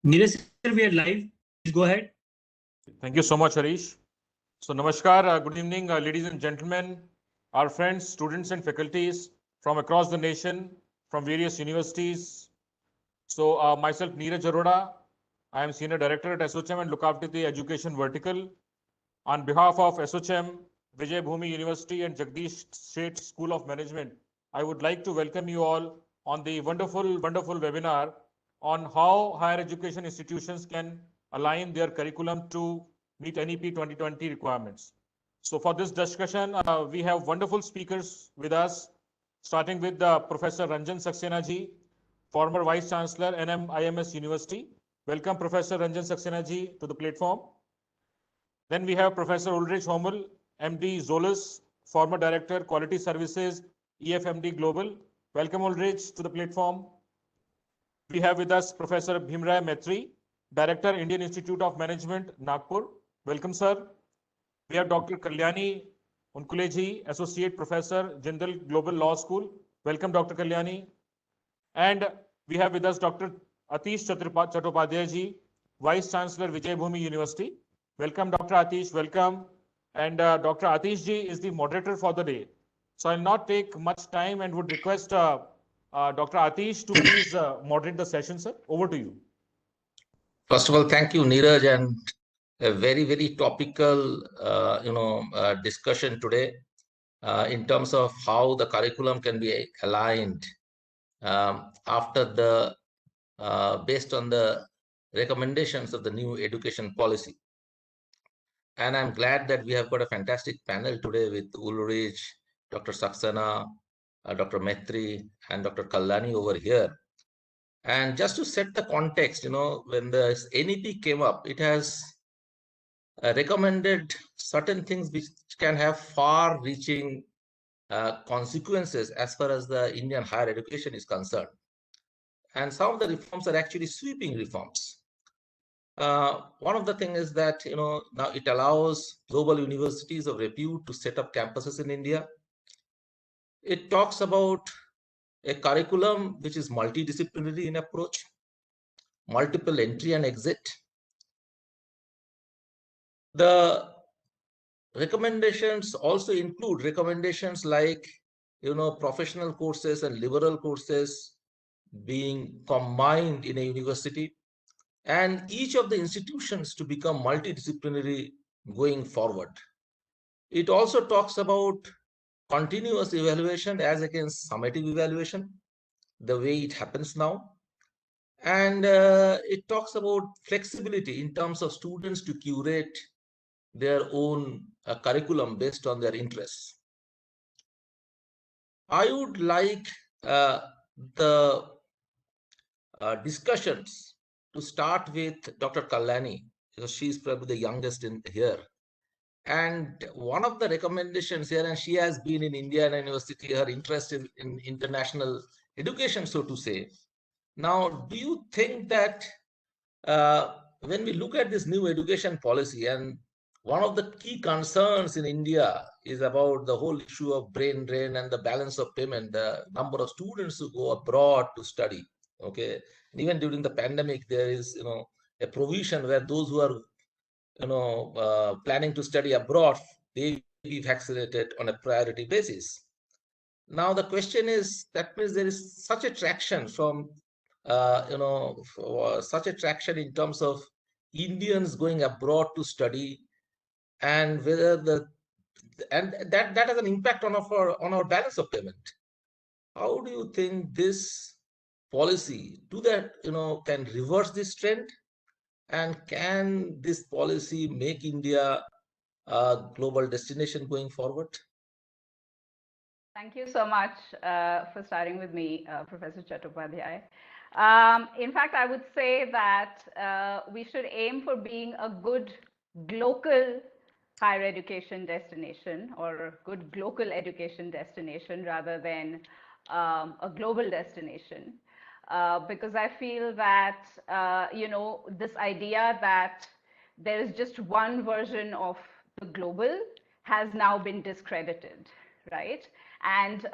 Neeraj sir, we are live. Please go ahead. Thank you so much, Harish. So, Namaskar, good evening, ladies and gentlemen, our friends, students, and faculties from across the nation, from various universities. So, myself, Neeraj Arora, I am Senior Director at ASSOCHAM and look after the education vertical. On behalf of ASSOCHAM, Vijay Bhumi University, and Jagdish Seth School of Management, I would like to welcome you all on the wonderful webinar on how higher education institutions can align their curriculum to meet NEP 2020 requirements. So for this discussion, we have wonderful speakers with us, starting with Professor Ranjan Saxena ji, former Vice Chancellor, NMIMS University. Welcome, Professor Ranjan Saxena ji, to the platform. Then we have Professor Ulrich Hommel, MD Zollus, former Director, Quality Services, EFMD Global. Welcome, Ulrich, to the platform. We have with us Professor Bhimray Maitri, Director, Indian Institute of Management, Nagpur. Welcome, sir. We have Dr. Kalyani Unkuleji, Associate Professor, Jindal Global Law School. Welcome, Dr. Kalyani. And we have with us Dr. Atish Chattopadhyay ji, Vice Chancellor, Vijay Bhumi University. Welcome, Dr. Atish. Welcome. And Dr. Atish ji is the moderator for the day. So I'll not take much time and would request Dr. Atish to please moderate the session, sir. Over to you. First of all, thank you, Neeraj, and a very, very topical, discussion today in terms of how the curriculum can be aligned after the, based on the recommendations of the new education policy. And I'm glad that we have got a fantastic panel today with Ulrich, Dr. Saxena, Dr. Maitri, and Dr. Kalyani over here. And just to set the context, when the NEP came up, it has recommended certain things which can have far-reaching consequences as far as the Indian higher education is concerned. And some of the reforms are actually sweeping reforms. One of the things is that, now it allows global universities of repute to set up campuses in India. It talks about a curriculum which is multidisciplinary in approach, multiple entry and exit. The recommendations also include recommendations like, professional courses and liberal courses being combined in a university, and each of the institutions to become multidisciplinary going forward. It also talks about continuous evaluation as against summative evaluation, the way it happens now. And it talks about flexibility in terms of students to curate their own curriculum based on their interests. I would like the discussions to start with Dr. Kalyani, because she's probably the youngest in here. And one of the recommendations here, and she has been in Indiana University, her interest in international education, so to say. Now, do you think that when we look at this new education policy, and one of the key concerns in India is about the whole issue of brain drain and the balance of payment, the number of students who go abroad to study, okay? And even during the pandemic, there is, a provision where those who are planning to study abroad, they be vaccinated on a priority basis. Now the question is, that means there is such a traction from, such a traction in terms of Indians going abroad to study, and whether that has an impact on our balance of payment. How do you think this policy can reverse this trend? And can this policy make India a global destination going forward? Thank you so much for starting with me, Professor Chattopadhyay. In fact, I would say that we should aim for being a good local higher education destination, or a good global education destination, rather than a global destination. Because I feel that, this idea that there is just one version of the global has now been discredited, right? And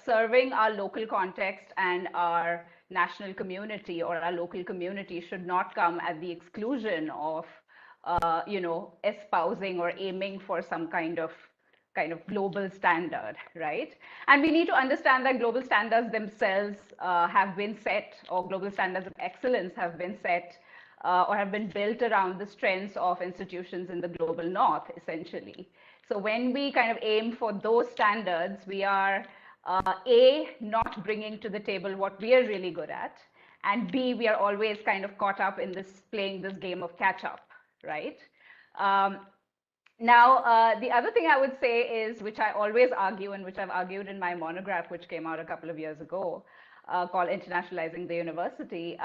serving our local context and our national community or our local community should not come at the exclusion of, espousing or aiming for some kind of global standard, right? And we need to understand that global standards themselves have been set, or global standards of excellence have been set or have been built around the strengths of institutions in the global north, essentially. So when we kind of aim for those standards, we are A, not bringing to the table what we are really good at, and B, we are always kind of caught up in this, playing this game of catch up, right? Now, the other thing I would say is, which I always argue and which I've argued in my monograph, which came out a couple of years ago, called Internationalizing the University,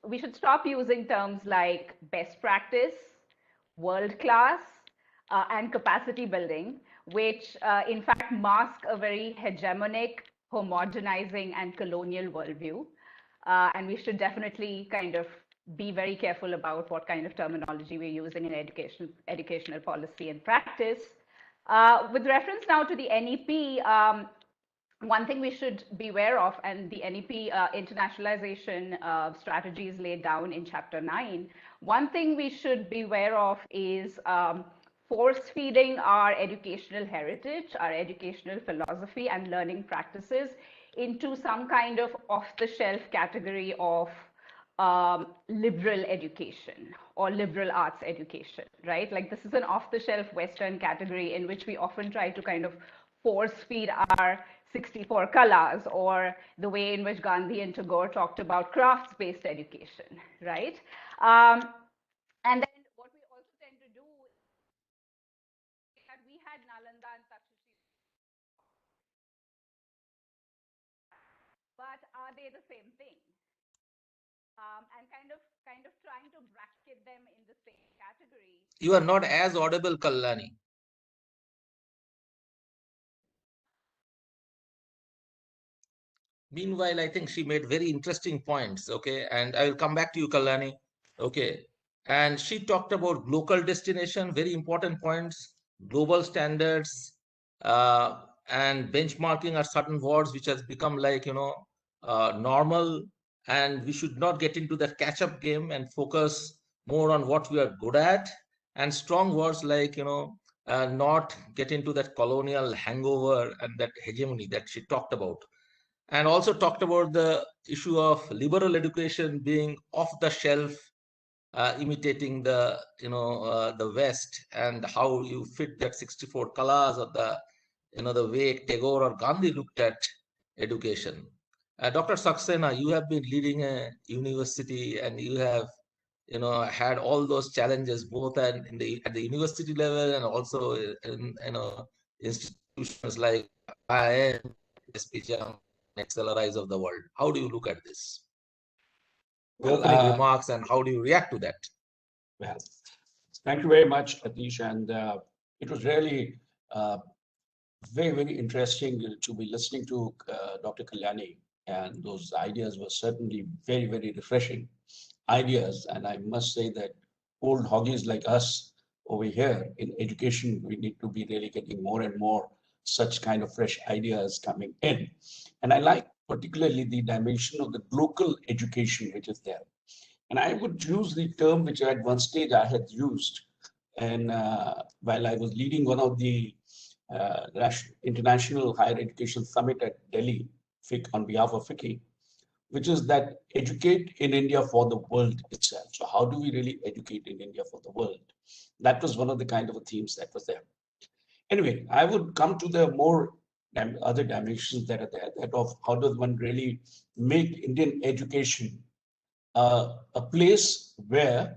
we should stop using terms like best practice, world class, and capacity building, which in fact mask a very hegemonic, homogenizing, and colonial worldview. And we should definitely kind of be very careful about what kind of terminology we're using in educational policy and practice. With reference now to the NEP, one thing we should be aware of, and the NEP internationalization strategies laid down in Chapter 9, one thing we should be aware of is force feeding our educational heritage, our educational philosophy and learning practices into some kind of off-the-shelf category of liberal education or liberal arts education, right? Like this is an off-the-shelf Western category in which we often try to kind of force feed our 64 colors, or the way in which Gandhi and Tagore talked about crafts-based education, right? And then what we also tend to do is that we had Nalanda and Takshashila, but are they the same thing? And kind of trying to bracket them in the same category. You are not as audible, Kallani. Meanwhile, I think she made very interesting points, okay? And I will come back to you, Kallani, okay? And she talked about local destination, very important points, global standards, and benchmarking are certain words which has become like, normal, and we should not get into that catch-up game and focus more on what we are good at, and strong words like, not get into that colonial hangover and that hegemony that she talked about. And also talked about the issue of liberal education being off the shelf, imitating the the West, and how you fit that 64 colors of the the way Tagore or Gandhi looked at education. Dr. Saxena, you have been leading a university, and you have had all those challenges both at the university level and also in institutions like IIM, SPJM, XLRIs of the world. How do you look at this? Well, opening remarks, and how do you react to that? Well, thank you very much, Atish, and it was really very, very interesting to be listening to Dr. Kalyani, and those ideas were certainly very, very refreshing ideas. And I must say that old hoggies like us over here in education, we need to be really getting more and more such kind of fresh ideas coming in. And I like particularly the dimension of the local education which is there. And I would use the term which at one stage I had used, and while I was leading one of the International Higher Education Summit at Delhi, on behalf of FICCI, which is that educate in India for the world itself. So how do we really educate in India for the world? That was one of the kind of themes that was there. Anyway, I would come to the more other dimensions that are there, that of how does one really make Indian education a place where,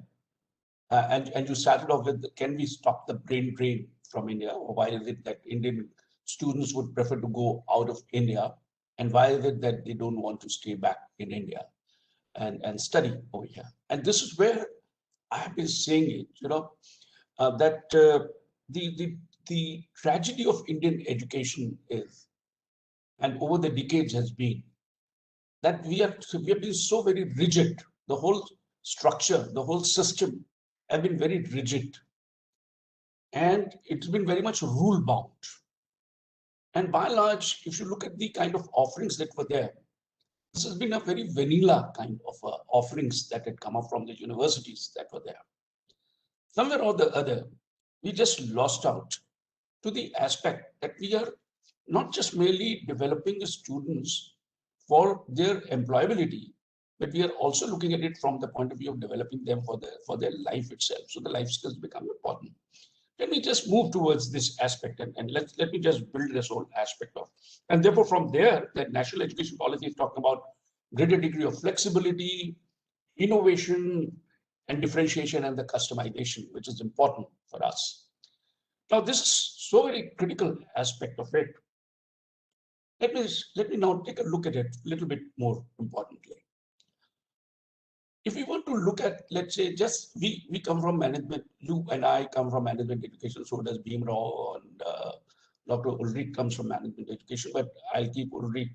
and you started off with, can we stop the brain drain from India? Or why is it that Indian students would prefer to go out of India? And why is it that they don't want to stay back in India and study over here? And this is where I have been saying it, that the tragedy of Indian education is, and over the decades has been, that we have been so very rigid. The whole structure, the whole system have been very rigid. And it's been very much rule bound. And by and large, if you look at the kind of offerings that were there, this has been a very vanilla kind of offerings that had come up from the universities that were there. Somewhere or the other, we just lost out to the aspect that we are not just merely developing the students for their employability, but we are also looking at it from the point of view of developing them for their life itself. So the life skills become important. Let me just move towards this aspect and let me just build this whole aspect of. And therefore, from there, the national education policy is talking about greater degree of flexibility, innovation, and differentiation and the customization, which is important for us. Now, this is so very critical aspect of it. Let me now take a look at it a little bit more importantly. If we want to look at, let's say, just we come from management, you and I come from management education, so does Bhimrao, and Dr. Ulrich comes from management education, but I'll keep Ulrich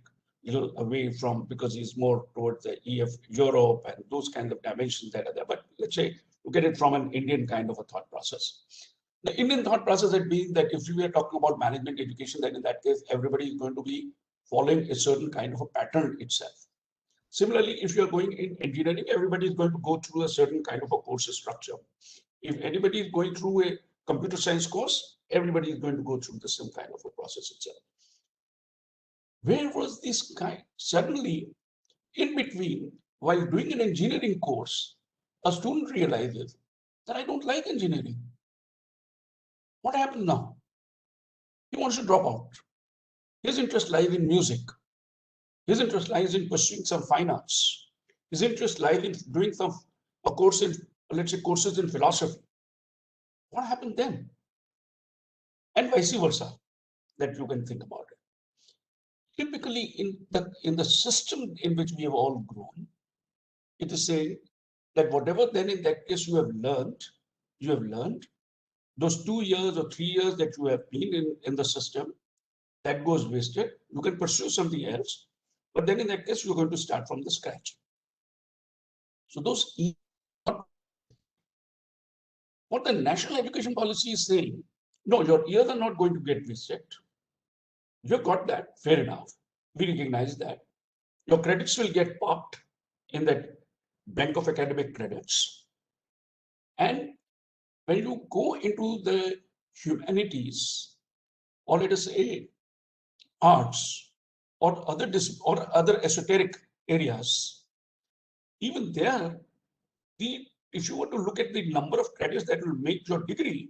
a little away from, because he's more towards the EF Europe and those kinds of dimensions that are there. But let's say, look at it from an Indian kind of a thought process. The Indian thought process had been that if we are talking about management education, then in that case, everybody is going to be following a certain kind of a pattern itself. Similarly, if you're going in engineering, everybody is going to go through a certain kind of a course structure. If anybody is going through a computer science course, everybody is going to go through the same kind of a process itself. Where was this kind? Suddenly, in between, while doing an engineering course, a student realizes that I don't like engineering. What happened now? He wants to drop out. His interest lies in music. His interest lies in pursuing some fine arts. His interest lies in doing a course in, let's say, courses in philosophy. What happened then? And vice versa, that you can think about it. Typically, in the system in which we have all grown, it is saying that whatever then in that case you have learned, those 2 years or 3 years that you have been in the system, that goes wasted. You can pursue something else. But then in that case, you're going to start from the scratch. So those, what the national education policy is saying, no, your years are not going to get wasted. You've got that, fair enough. We recognize that. Your credits will get popped in that bank of academic credits. And when you go into the humanities, or let us say arts, or other esoteric areas, even there, if you were to look at the number of credits that will make your degree,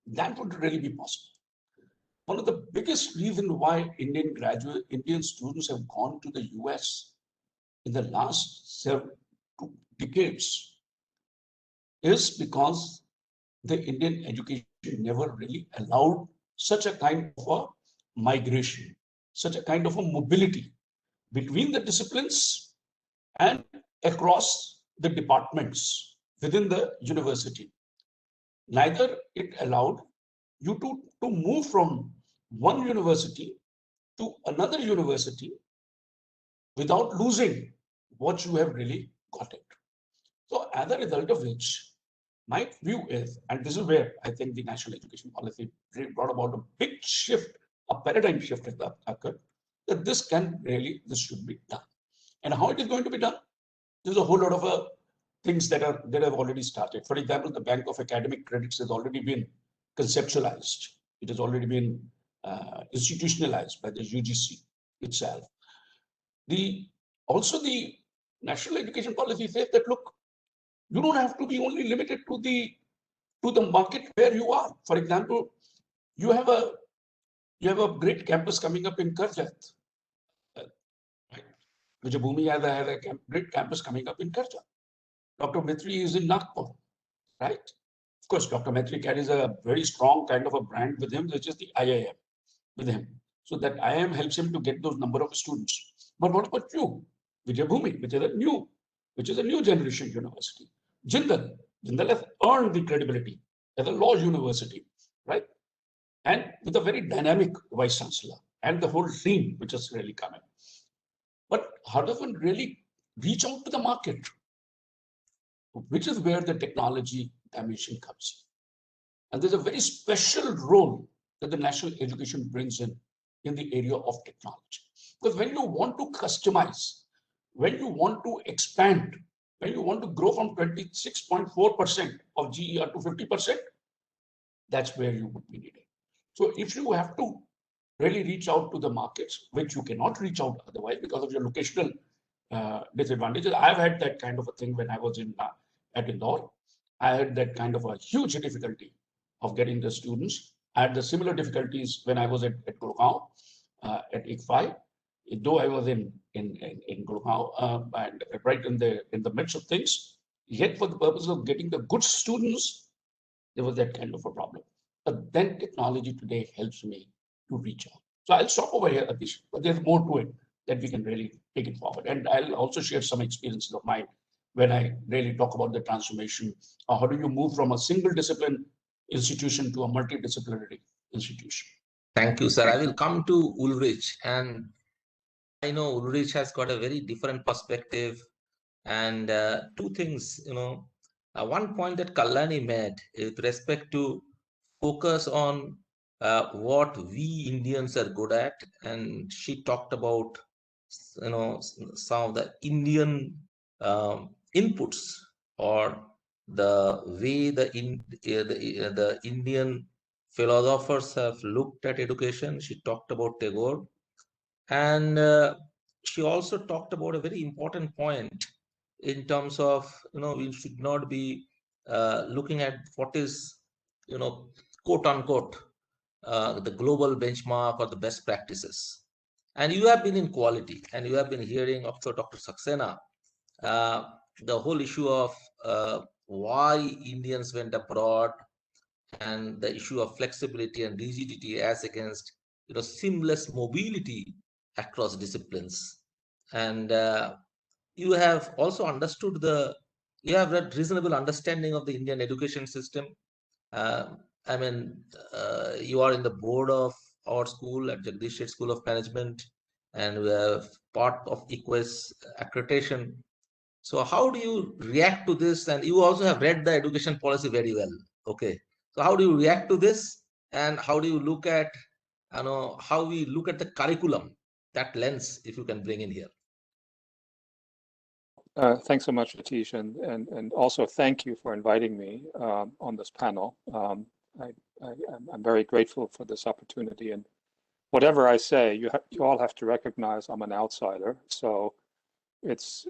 that would really be possible. One of the biggest reasons why Indian students have gone to the US in the last 2 decades is because the Indian education never really allowed such a kind of a migration, such a kind of a mobility between the disciplines and across the departments within the university. Neither it allowed you to move from one university to another university without losing what you have really got it. So as a result of which, my view is, and this is where I think the national education policy brought about a big shift, a paradigm shift has occurred, that this should be done. And how it is going to be done? There's a whole lot of things that have already started. For example, the bank of academic credits has already been conceptualized. It has already been institutionalized by the UGC itself. Also the national education policy says that, look, you don't have to be only limited to the market where you are. For example, you have a great campus coming up in Karjat. Right? Vijayabhumi has a great campus coming up in Karjat. Dr. Maitre is in Nagpur, right? Of course, Dr. Maitre carries a very strong kind of a brand with him, which is the IIM with him. So that IIM helps him to get those number of students. But what about you? Vijayabhumi, which is a new generation university. Jindal has earned the credibility as a law university, right? And with a very dynamic vice chancellor and the whole team which is really coming. But how does one really reach out to the market? Which is where the technology dimension comes in. And there's a very special role that the national education brings in the area of technology. Because when you want to customize, when you want to expand, when you want to grow from 26.4% of GER to 50%, that's where you would be needed. So if you have to really reach out to the markets, which you cannot reach out otherwise because of your locational disadvantages. I've had that kind of a thing when I was at Indore. I had that kind of a huge difficulty of getting the students. I had the similar difficulties when I was at Gurgaon, at HEI, though I was in Gurgaon and right in the midst of things. Yet for the purpose of getting the good students, there was that kind of a problem. But then technology today helps me to reach out. So I'll stop over here, Atish, but there's more to it that we can really take it forward. And I'll also share some experiences of mine when I really talk about the transformation. How do you move from a single discipline institution to a multidisciplinary institution? Thank you, sir. I will come to Ulrich, and I know Ulrich has got a very different perspective. And two things, one point that Kallani made with respect to focus on what we Indians are good at, and she talked about some of the Indian inputs or the way the Indian philosophers have looked at education. She talked about Tagore, and she also talked about a very important point in terms of we should not be looking at what is quote unquote the global benchmark or the best practices. And you have been in quality, and you have been hearing of Dr. Saxena the whole issue of why Indians went abroad, and the issue of flexibility and rigidity as against seamless mobility across disciplines. And you have also understood you have a reasonable understanding of the Indian education system. I mean, you are in the board of our school at Jagdish State School of Management, and we have part of EQUES accreditation. So how do you react to this? And you also have read the education policy very well. Okay. So how do you react to this? And how do you look at, how we look at the curriculum, that lens, if you can bring in here? Thanks so much, Atish, and also thank you for inviting me on this panel. I'm very grateful for this opportunity, and whatever I say, you all have to recognize I'm an outsider. So it's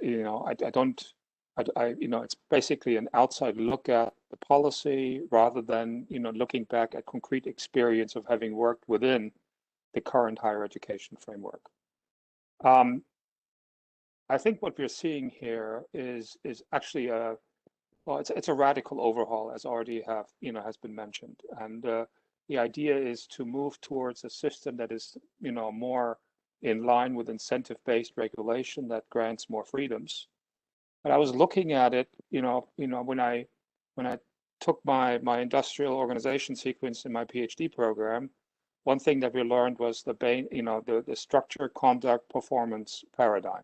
it's basically an outside look at the policy rather than looking back at concrete experience of having worked within the current higher education framework. I think what we're seeing here is actually it's a radical overhaul, as already has been mentioned, and the idea is to move towards a system that is more in line with incentive-based regulation that grants more freedoms. But I was looking at it, when I took my industrial organization sequence in my PhD program, one thing that we learned was the structure, conduct, performance paradigm.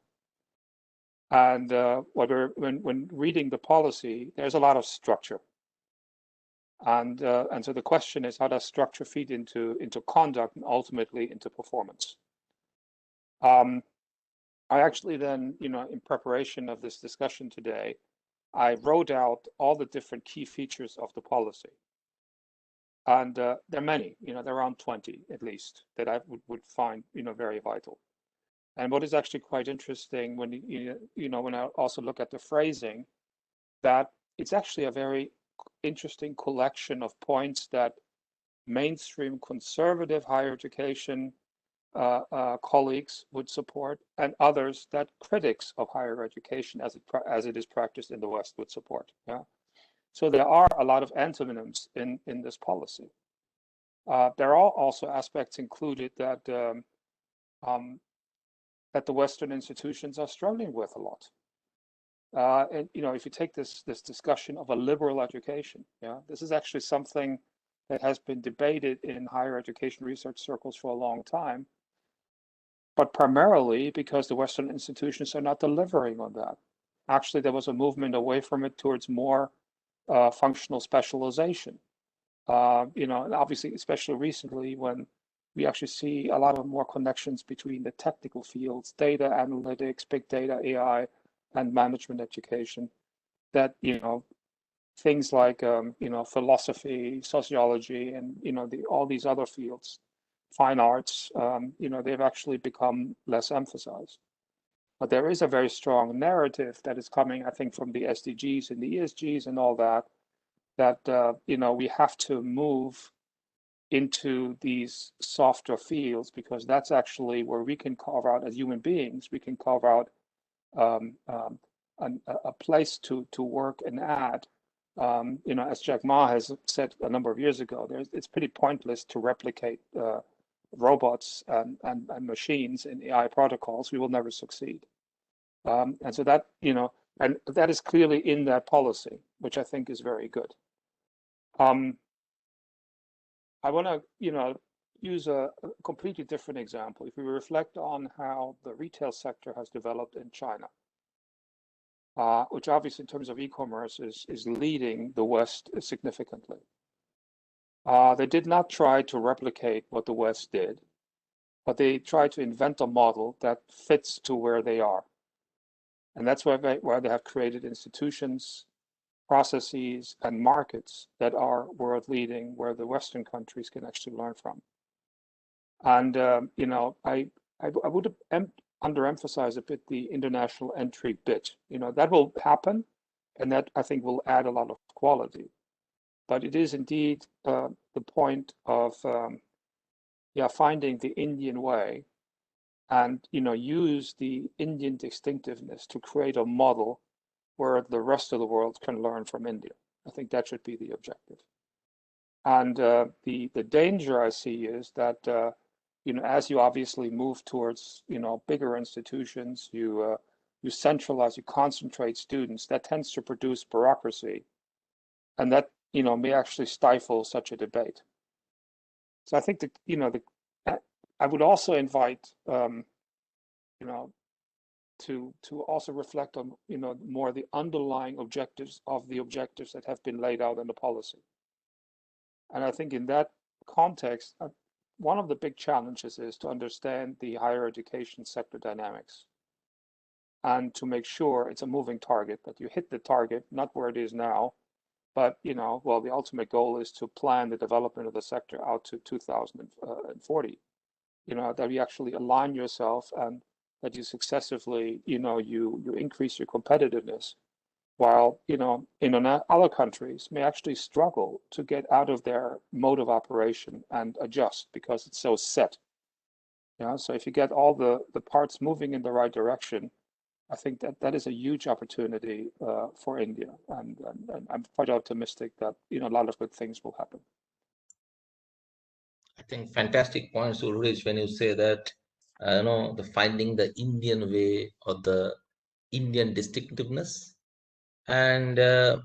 And when reading the policy, there's a lot of structure, and so the question is, how does structure feed into conduct and ultimately into performance? I actually then, in preparation of this discussion today, I wrote out all the different key features of the policy, and there are many, there are around 20 at least that I would find very vital. And what is actually quite interesting when when I also look at the phrasing, that it's actually a very interesting collection of points that mainstream conservative higher education colleagues would support, and others that critics of higher education as it is practiced in the West would support. Yeah. So there are a lot of antonyms in this policy. There are also aspects included that that the Western institutions are struggling with a lot. And if you take this discussion of a liberal education, this is actually something that has been debated in higher education research circles for a long time, but primarily because the Western institutions are not delivering on that. Actually, there was a movement away from it towards more functional specialization. And obviously, especially recently, when we actually see a lot of more connections between the technical fields, data analytics, big data, AI, and management education, that, things like, philosophy, sociology, and, all these other fields, fine arts, they've actually become less emphasized. But there is a very strong narrative that is coming, I think, from the SDGs and the ESGs and all that, we have to move into these softer fields, because that's actually where we can carve out, as human beings, we can carve out a place to work and add. As Jack Ma has said a number of years ago, it's pretty pointless to replicate robots and machines in AI protocols. We will never succeed. And so that, and that is clearly in that policy, which I think is very good. I want to, use a completely different example. If we reflect on how the retail sector has developed in China, which obviously in terms of e-commerce is leading the West significantly. They did not try to replicate what the West did, but they tried to invent a model that fits to where they are. And that's why they have created institutions, processes, and markets that are world leading, where the Western countries can actually learn from. And I would underemphasize a bit the international entry bit. That will happen, and that I think will add a lot of quality. But it is indeed the point of finding the Indian way, and use the Indian distinctiveness to create a model where the rest of the world can learn from India. I think that should be the objective. And the danger I see is that as you obviously move towards bigger institutions, you centralize, you concentrate students, that tends to produce bureaucracy, and that may actually stifle such a debate. So I think that I would also invite to also reflect on more the underlying objectives that have been laid out in the policy. And I think in that context, one of the big challenges is to understand the higher education sector dynamics, and to make sure it's a moving target, that you hit the target, not where it is now, but the ultimate goal is to plan the development of the sector out to 2040. That you actually align yourself, and that you successively, you increase your competitiveness, while, in other countries may actually struggle to get out of their mode of operation and adjust because it's so set. So if you get all the parts moving in the right direction, I think that is a huge opportunity for India, and I'm quite optimistic that a lot of good things will happen. I think fantastic points, Ulrich, when you say that the finding the Indian way, or the Indian distinctiveness, and the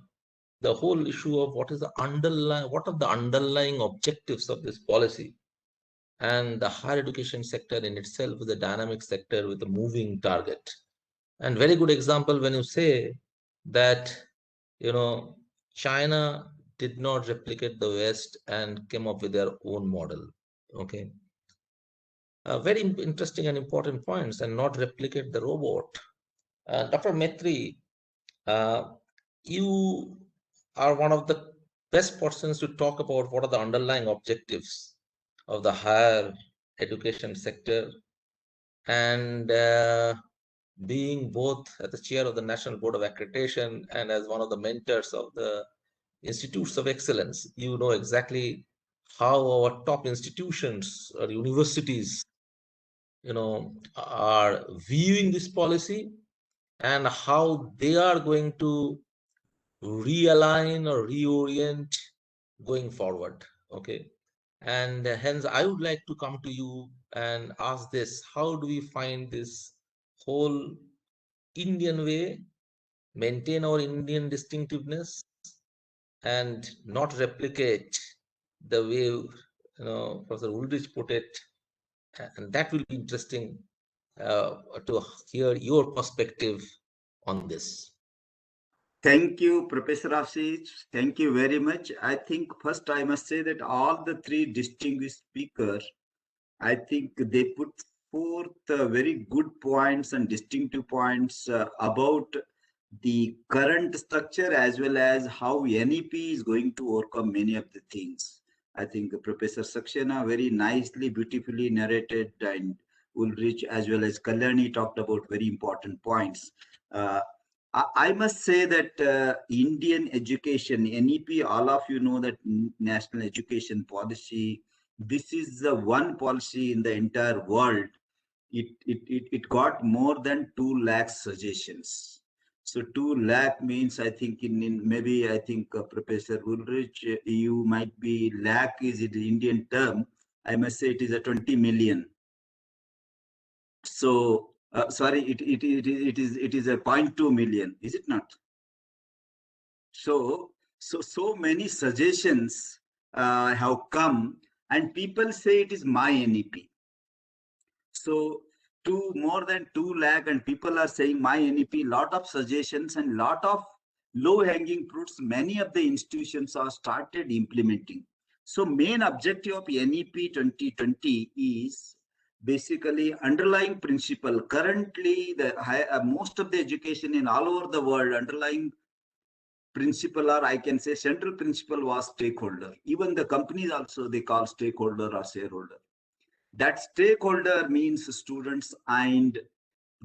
whole issue of what are the underlying objectives of this policy. And the higher education sector in itself is a dynamic sector with a moving target. And very good example when you say that China did not replicate the West and came up with their own model. Okay, very interesting and important points. And not replicate the robot. Dr. Maitri, you are one of the best persons to talk about what are the underlying objectives of the higher education sector, and being both at the chair of the National Board of Accreditation and as one of the mentors of the Institutes of Excellence, you know exactly how our top institutions or universities, are viewing this policy, and how they are going to realign or reorient going forward. Okay, and hence I would like to come to you and ask this: how do we find this whole Indian way, maintain our Indian distinctiveness, and not replicate the way Professor Ulrich put it? And that will be interesting to hear your perspective on this. Thank you, Professor Ashish. Thank you very much. I think first I must say that all the three distinguished speakers I think they put forth very good points and distinctive points about the current structure as well as how NEP is going to overcome many of the things. I think Professor Saxena very nicely, beautifully narrated, and Ulrich as well as Kalyani talked about very important points. I must say that Indian education, NEP, all of you know that National Education Policy, this is the one policy in the entire world. It got more than 2 lakh suggestions. So 2 lakh means, I think in maybe, I think Professor Ulrich, you might be, lakh is it Indian term. I must say it is a 20 million. So sorry, it is a 0.2 million, is it not? So many suggestions have come, and people say it is my NEP. So more than 2 lakh, and people are saying my NEP, lot of suggestions and lot of low-hanging fruits. Many of the institutions are started implementing. So main objective of NEP 2020 is basically underlying principle. Currently, most of the education in all over the world, underlying principle, or I can say central principle, was stakeholder. Even the companies also, they call stakeholder or shareholder. That stakeholder means students and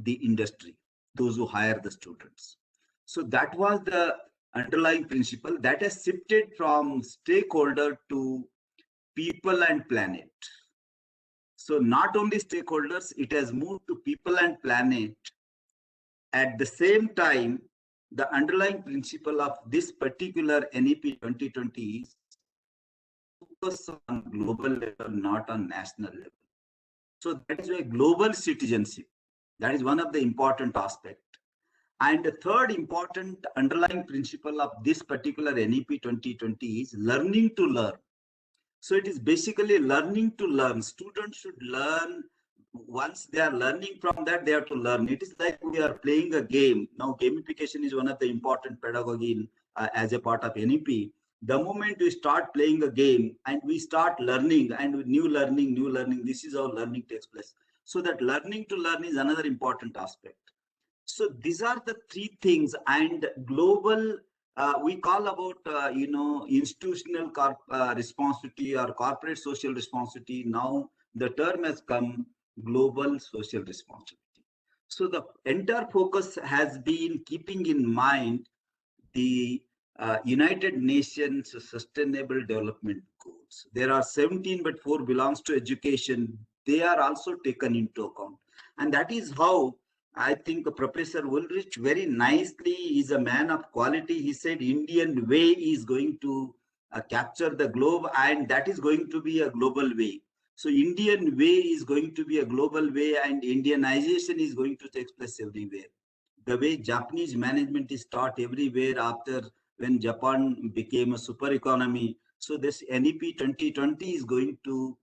the industry, those who hire the students. So that was the underlying principle that has shifted from stakeholder to people and planet. So not only stakeholders, it has moved to people and planet. At the same time, the underlying principle of this particular NEP 2020 is focus on global level, not on national level. So that is why global citizenship, that is one of the important aspects. And the third important underlying principle of this particular NEP 2020 is learning to learn. So it is basically learning to learn. Students should learn. Once they are learning from that, they have to learn. It is like we are playing a game. Now, gamification is one of the important pedagogy as a part of NEP. The moment we start playing a game and we start learning, and new learning, this is how learning takes place. So that learning to learn is another important aspect. So these are the 3 things. And global, we call about, institutional responsibility or corporate social responsibility. Now the term has come, global social responsibility. So the entire focus has been keeping in mind the United Nations Sustainable Development Goals. There are 17, but 4 belongs to education. They are also taken into account. And that is how I think Professor Ulrich very nicely is a man of quality. He said Indian way is going to capture the globe, and that is going to be a global way. So Indian way is going to be a global way, and Indianization is going to take place everywhere. The way Japanese management is taught everywhere after when Japan became a super economy. So this NEP 2020 is going to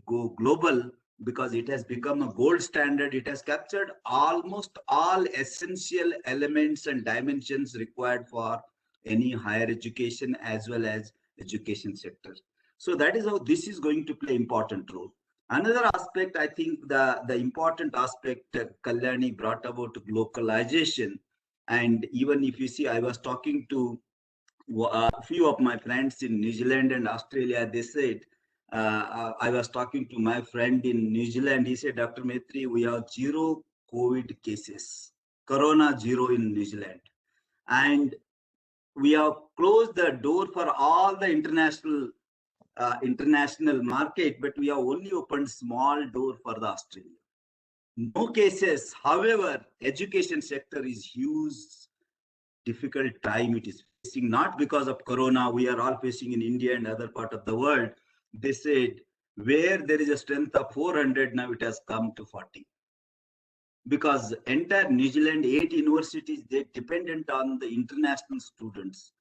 go global because it has become a gold standard. It has captured almost all essential elements and dimensions required for any higher education as well as education sector. So that is how this is going to play important role. Another aspect, I think the important aspect Kalyani brought about localization. And even if you see, I was talking to a few of my friends in New Zealand and Australia. They said, I was talking to my friend in New Zealand. He said, Dr. Maitri, we have 0 COVID cases, Corona 0 in New Zealand. And we have closed the door for all the international market, but we have only opened small door for the Australia. No cases. However, education sector is huge, difficult time it is facing, not because of Corona. We are all facing in India and other part of the world. They said where there is a strength of 400, now it has come to 40. Because entire New Zealand, 8 universities, they dependent on the international students,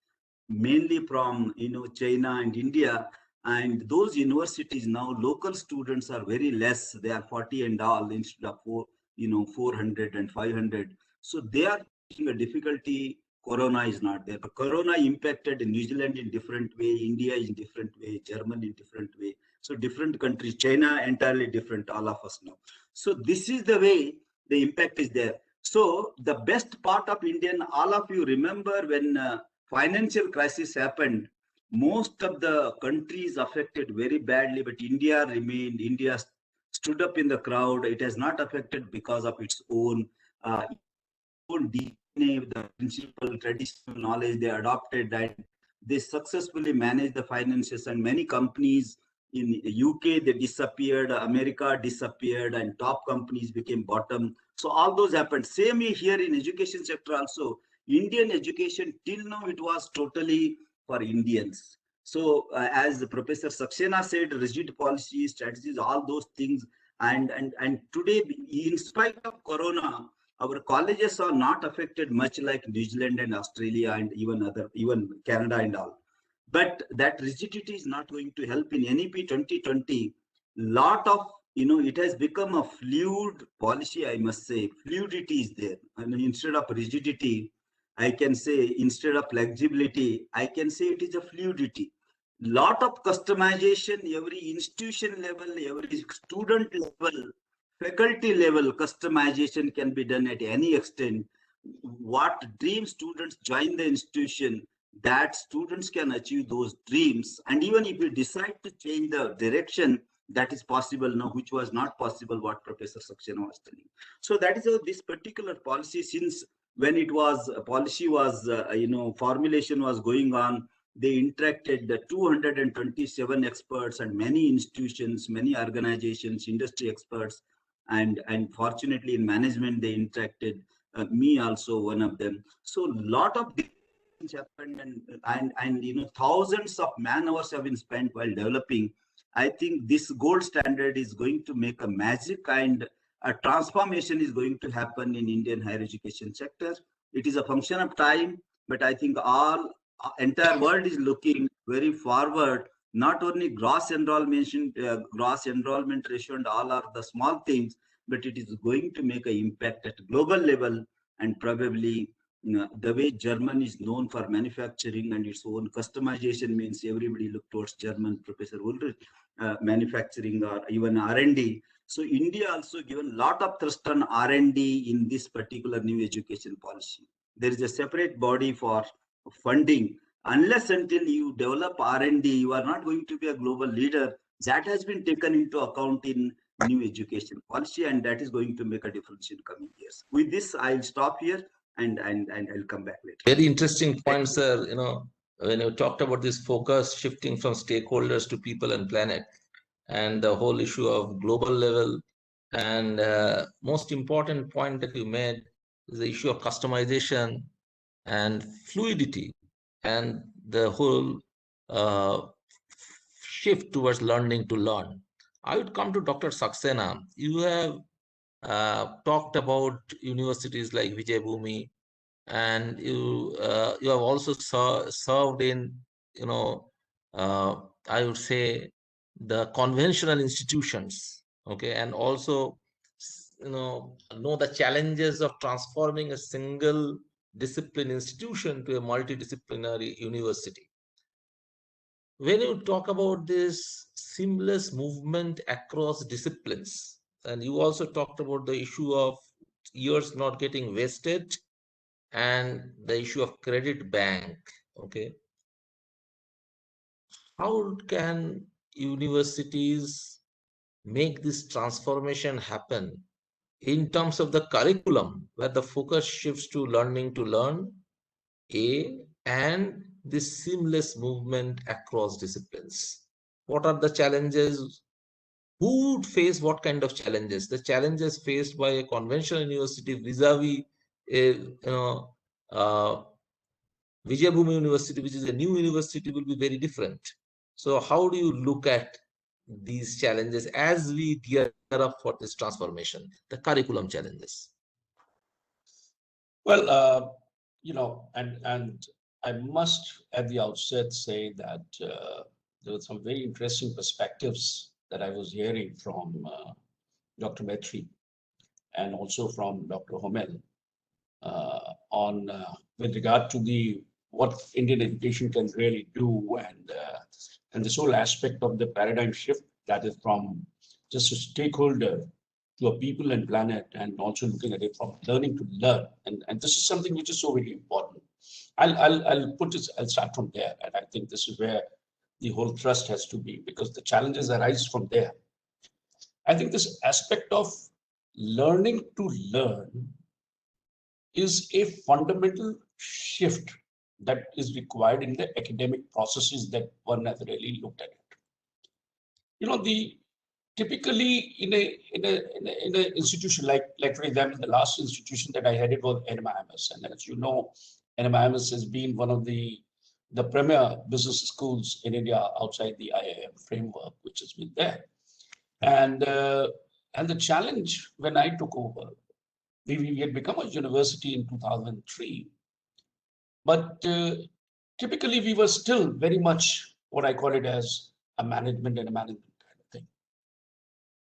mainly from China and India. And those universities now, local students are very less. They are 40 and all instead of 400 and 500. So they are facing a difficulty. Corona is not there, but Corona impacted New Zealand in different way, India in different way, Germany in different way. So different countries, China entirely different, all of us know. So this is the way the impact is there. So the best part of Indian, all of you remember when financial crisis happened, most of the countries affected very badly, but India remained, India stood up in the crowd. It has not affected because of its own DNA, the principal traditional knowledge they adopted, and they successfully managed the finances. And many companies in UK, they disappeared, America disappeared, and top companies became bottom. So all those happened. Same here in education sector also. Indian education till now, it was totally for Indians. So as Professor Saxena said, rigid policies, strategies, all those things. And today, in spite of Corona, our colleges are not affected much like New Zealand and Australia and even Canada and all. But that rigidity is not going to help in NEP 2020. Lot of, it has become a fluid policy, I must say. Fluidity is there. And instead of rigidity, I can say, instead of flexibility, I can say it is a fluidity. Lot of customization, every institution level, every student level, faculty level customization can be done at any extent. What dream students join the institution, that students can achieve those dreams. And even if you decide to change the direction, that is possible now, which was not possible, what Professor Saxena was telling. So that is how this particular policy, since when it was, policy was, formulation was going on, they interacted the 227 experts and many institutions, many organizations, industry experts, and fortunately in management they interacted, me also one of them. So lot of things happened, and thousands of man hours have been spent while developing. I think this gold standard is going to make a magic, and a transformation is going to happen in Indian higher education sector. It is a function of time, but I think entire world is looking very forward. Not only gross enrollment ratio and all are the small things, but it is going to make an impact at global level. And probably the way German is known for manufacturing and its own customization means everybody look towards German, Professor Ulrich, manufacturing or even R&D. So India also given a lot of thrust on R&D in this particular new education policy. There is a separate body for funding. Unless until you develop R&D, you are not going to be a global leader. That has been taken into account in new education policy, and that is going to make a difference in coming years. With this, I'll stop here and I'll come back later. Very interesting point, sir. When you talked about this focus shifting from stakeholders to people and planet, and the whole issue of global level, and most important point that you made is the issue of customization and fluidity, and the whole shift towards learning to learn. I would come to Dr. Saxena. You have talked about universities like Vijayabhumi, and you have also served in, I would say, the conventional institutions, okay, and also know the challenges of transforming a single discipline institution to a multidisciplinary university. When you talk about this seamless movement across disciplines, and you also talked about the issue of years not getting wasted and the issue of credit bank, okay, how can universities make this transformation happen in terms of the curriculum, where the focus shifts to learning to learn, and this seamless movement across disciplines? What are the challenges? Who would face what kind of challenges? The challenges faced by a conventional university vis-a-vis Vijayabhumi University, which is a new university, will be very different. So how do you look at these challenges as we gear up for this transformation, the curriculum challenges? Well, and I must at the outset say that there were some very interesting perspectives that I was hearing from Dr. Maitri and also from Dr. Homel on with regard to what Indian education can really do, and this whole aspect of the paradigm shift that is from just a stakeholder to a people and planet, and also looking at it from learning to learn. And this is something which is so very important. I'll start from there. And I think this is where the whole thrust has to be, because the challenges arise from there. I think this aspect of learning to learn is a fundamental shift that is required in the academic processes that one has really looked at it. You know, typically in a institution like for example, the last institution that I headed was NMIMS, and as you know, NMIMS has been one of the premier business schools in India outside the IIM framework, which has been there. And the challenge when I took over, we had become a university in 2003, but typically we were still very much what I call it as a management kind of thing.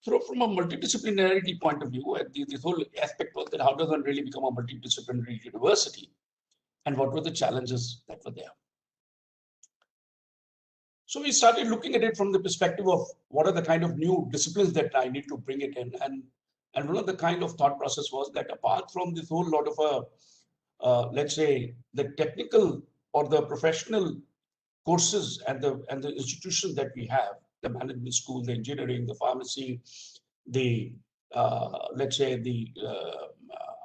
So from a multidisciplinarity point of view, this whole aspect was that how does one really become a multidisciplinary university, and what were the challenges that were there. So we started looking at it from the perspective of what are the kind of new disciplines that I need to bring it in. And one of the kind of thought process was that apart from this whole lot of let's say the technical or the professional courses and the institutions that we have, the management school, the engineering, the pharmacy, the let's say the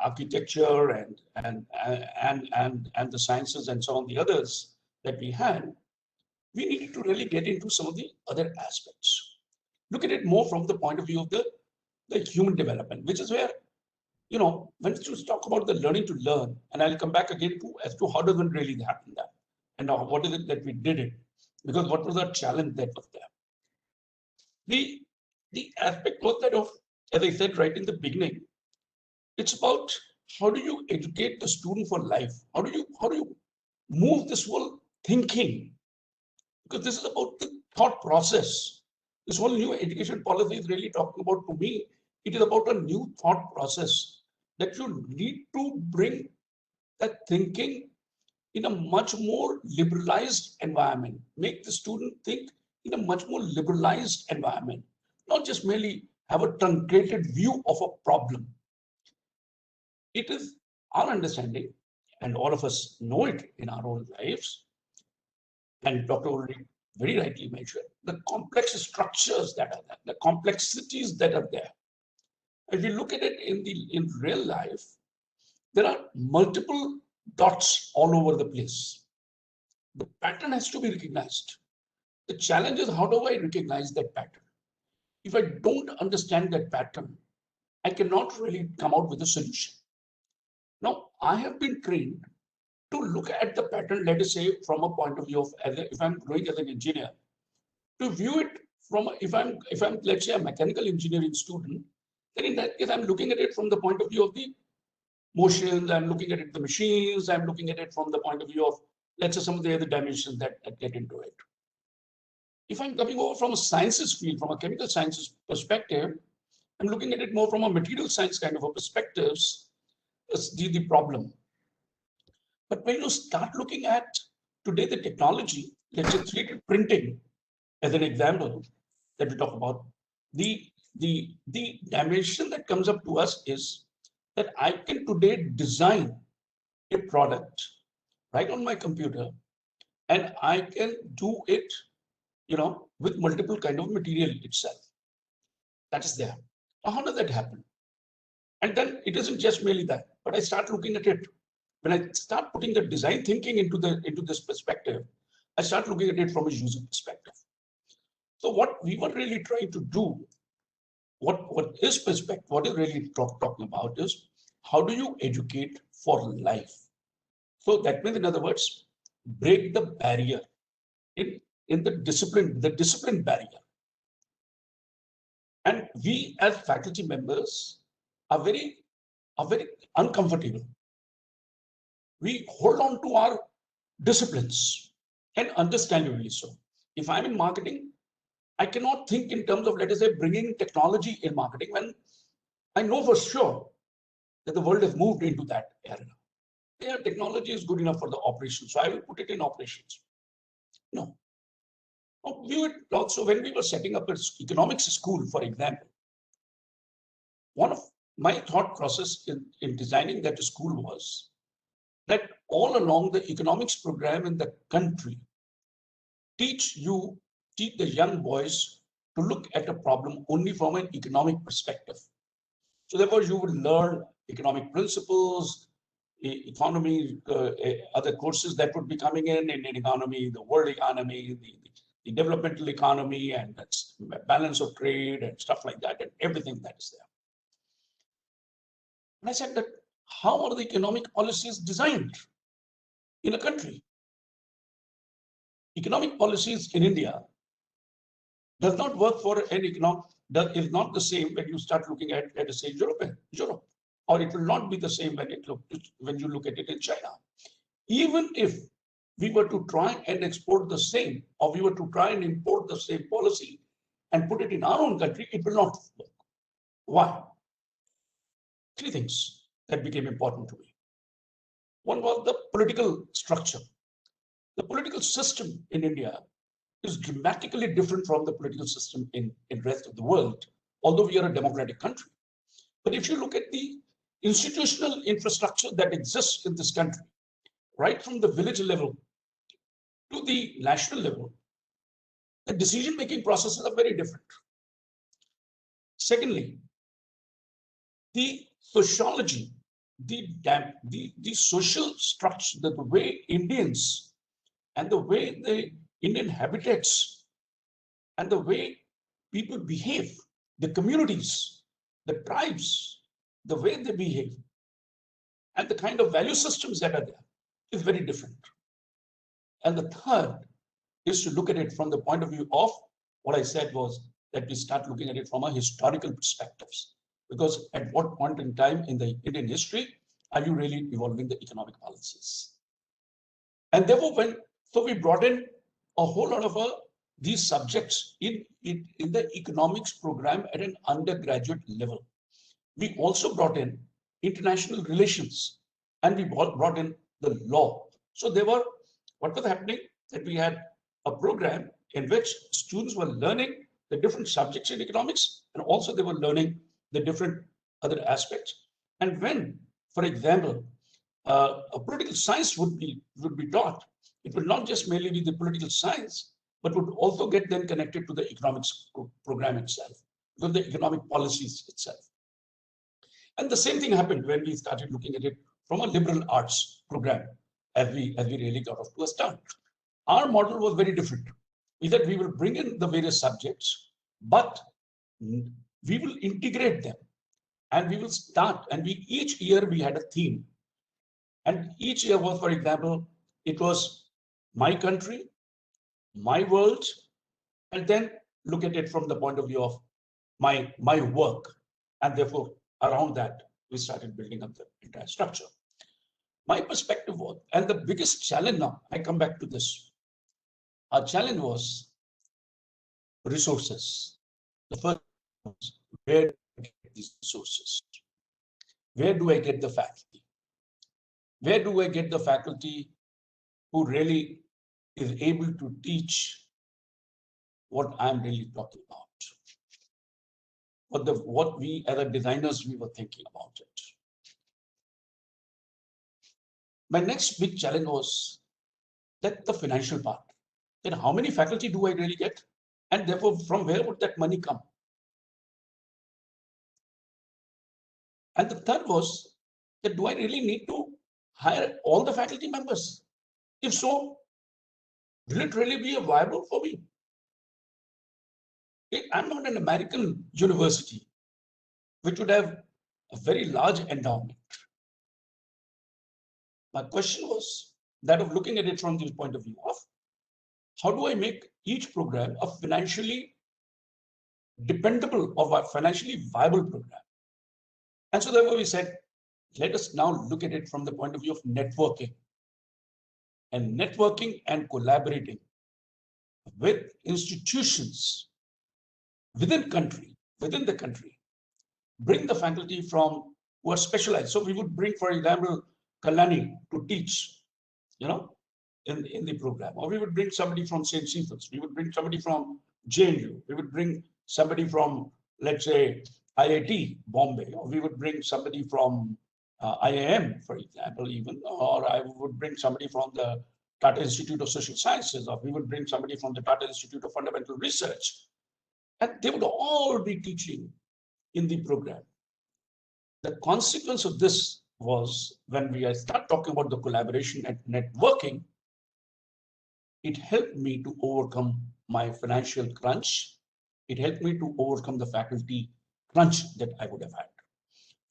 architecture and the sciences and so on, the others that we had, we needed to really get into some of the other aspects. Look at it more from the point of view of the human development, which is where, you know, when you talk about the learning to learn, and I'll come back again as to how does it really happen that, and what is it that we did it, because what was the challenge that was there. The aspect was that of, as I said right in the beginning, it's about how do you educate the student for life? How do you move this whole thinking? Because this is about the thought process. This whole new education policy is really talking about, to me, it is about a new thought process that you need to bring that thinking in a much more liberalized environment, make the student think in a much more liberalized environment, not just merely have a truncated view of a problem. It is our understanding, and all of us know it in our own lives, and Dr. already very rightly mentioned, the complex structures that are there, the complexities that are there. If you look at it in real life, there are multiple dots all over the place. The pattern has to be recognized. The challenge is, how do I recognize that pattern? If I don't understand that pattern, I cannot really come out with a solution. Now, I have been trained to look at the pattern, let us say, from a point of view of, if I'm growing as an engineer, to view it from, if I'm let's say a mechanical engineering student, then in that case, I'm looking at it from the point of view of the motions, I'm looking at it, the machines, I'm looking at it from the point of view of, let's say, some of the other dimensions that get into it. If I'm coming over from a sciences field, from a chemical sciences perspective, I'm looking at it more from a material science kind of a perspective, the problem. But when you start looking at today the technology, let's say 3D printing as an example that we talk about, the dimension that comes up to us is that I can today design a product right on my computer, and I can do it, you know, with multiple kind of material itself. That is there. Now, how does that happen? And then it isn't just merely that, but I start looking at it. When I start putting the design thinking into this perspective, I start looking at it from a user perspective. So what we were really trying to do, what is really talking about is, how do you educate for life? So that means, in other words, break the barrier in the discipline barrier. And we as faculty members are very uncomfortable. We hold on to our disciplines, and understandably so. If I'm in marketing, I cannot think in terms of, let us say, bringing technology in marketing when I know for sure that the world has moved into that area. Yeah, technology is good enough for the operations, so I will put it in operations. No. We would also, when we were setting up an economics school, for example, one of my thought process in designing that school was that all along the economics program in the country, teach the young boys to look at a problem only from an economic perspective. So therefore, you would learn economic principles, economy, other courses that would be coming in Indian economy, the world economy, the developmental economy, and that's balance of trade and stuff like that, and everything that is there. And I said that how are the economic policies designed in a country? Economic policies in India does not work for an economic, is not the same when you start looking at say, Europe, or it will not be the same when you look at it in China. Even if we were to try and export the same, or we were to try and import the same policy and put it in our own country, it will not work. Why? Three things that became important to me. One was the political structure. The political system in India is dramatically different from the political system in the rest of the world, although we are a democratic country. But if you look at the institutional infrastructure that exists in this country, right from the village level to the national level, the decision-making processes are very different. Secondly, the sociology, the social structure, the way Indians and the way the Indian habitats and the way people behave, the communities, the tribes, the way they behave, and the kind of value systems that are there is very different. And the third is to look at it from the point of view of what I said was that we start looking at it from a historical perspectives. Because at what point in time in the Indian history are you really evolving the economic policies? And therefore, so we brought in a whole lot of these subjects in the economics program at an undergraduate level. We also brought in international relations, and we brought in the law. So what was happening that we had a program in which students were learning the different subjects in economics, and also they were learning the different other aspects. And when, for example, a political science would be taught, it will not just mainly be the political science, but would also get then connected to the economics program itself, to the economic policies itself. And the same thing happened when we started looking at it from a liberal arts program, as we really got off to a start. Our model was very different. We said we will bring in the various subjects, but we will integrate them, and we will start, and each year we had a theme. And each year was, for example, it was my country, my world, and then look at it from the point of view of my work. And therefore, around that, we started building up the entire structure. My perspective was, and the biggest challenge now, I come back to this, our challenge was resources. The first was, where do I get these resources? Where do I get the faculty? Where do I get the faculty who really is able to teach what I'm really talking about? What we as designers, we were thinking about it. My next big challenge was that the financial part. Then how many faculty do I really get? And therefore, from where would that money come? And the third was that do I really need to hire all the faculty members? If so, will it really be viable for me? I'm not an American university, which would have a very large endowment. My question was that of looking at it from the point of view of how do I make each program a financially dependable or a financially viable program? And so therefore we said, let us now look at it from the point of view of networking. And networking and collaborating with institutions within the country, bring the faculty from who are specialized. So we would bring, for example, Kalani to teach, in the program, or we would bring somebody from St. Stephen's, we would bring somebody from JNU, we would bring somebody from, let's say, IIT Bombay, or we would bring somebody from IIM, for example, even, or I would bring somebody from the Tata Institute of Social Sciences, or we would bring somebody from the Tata Institute of Fundamental Research, and they would all be teaching in the program. The consequence of this was when we start talking about the collaboration and networking, it helped me to overcome my financial crunch. It helped me to overcome the faculty crunch that I would have had.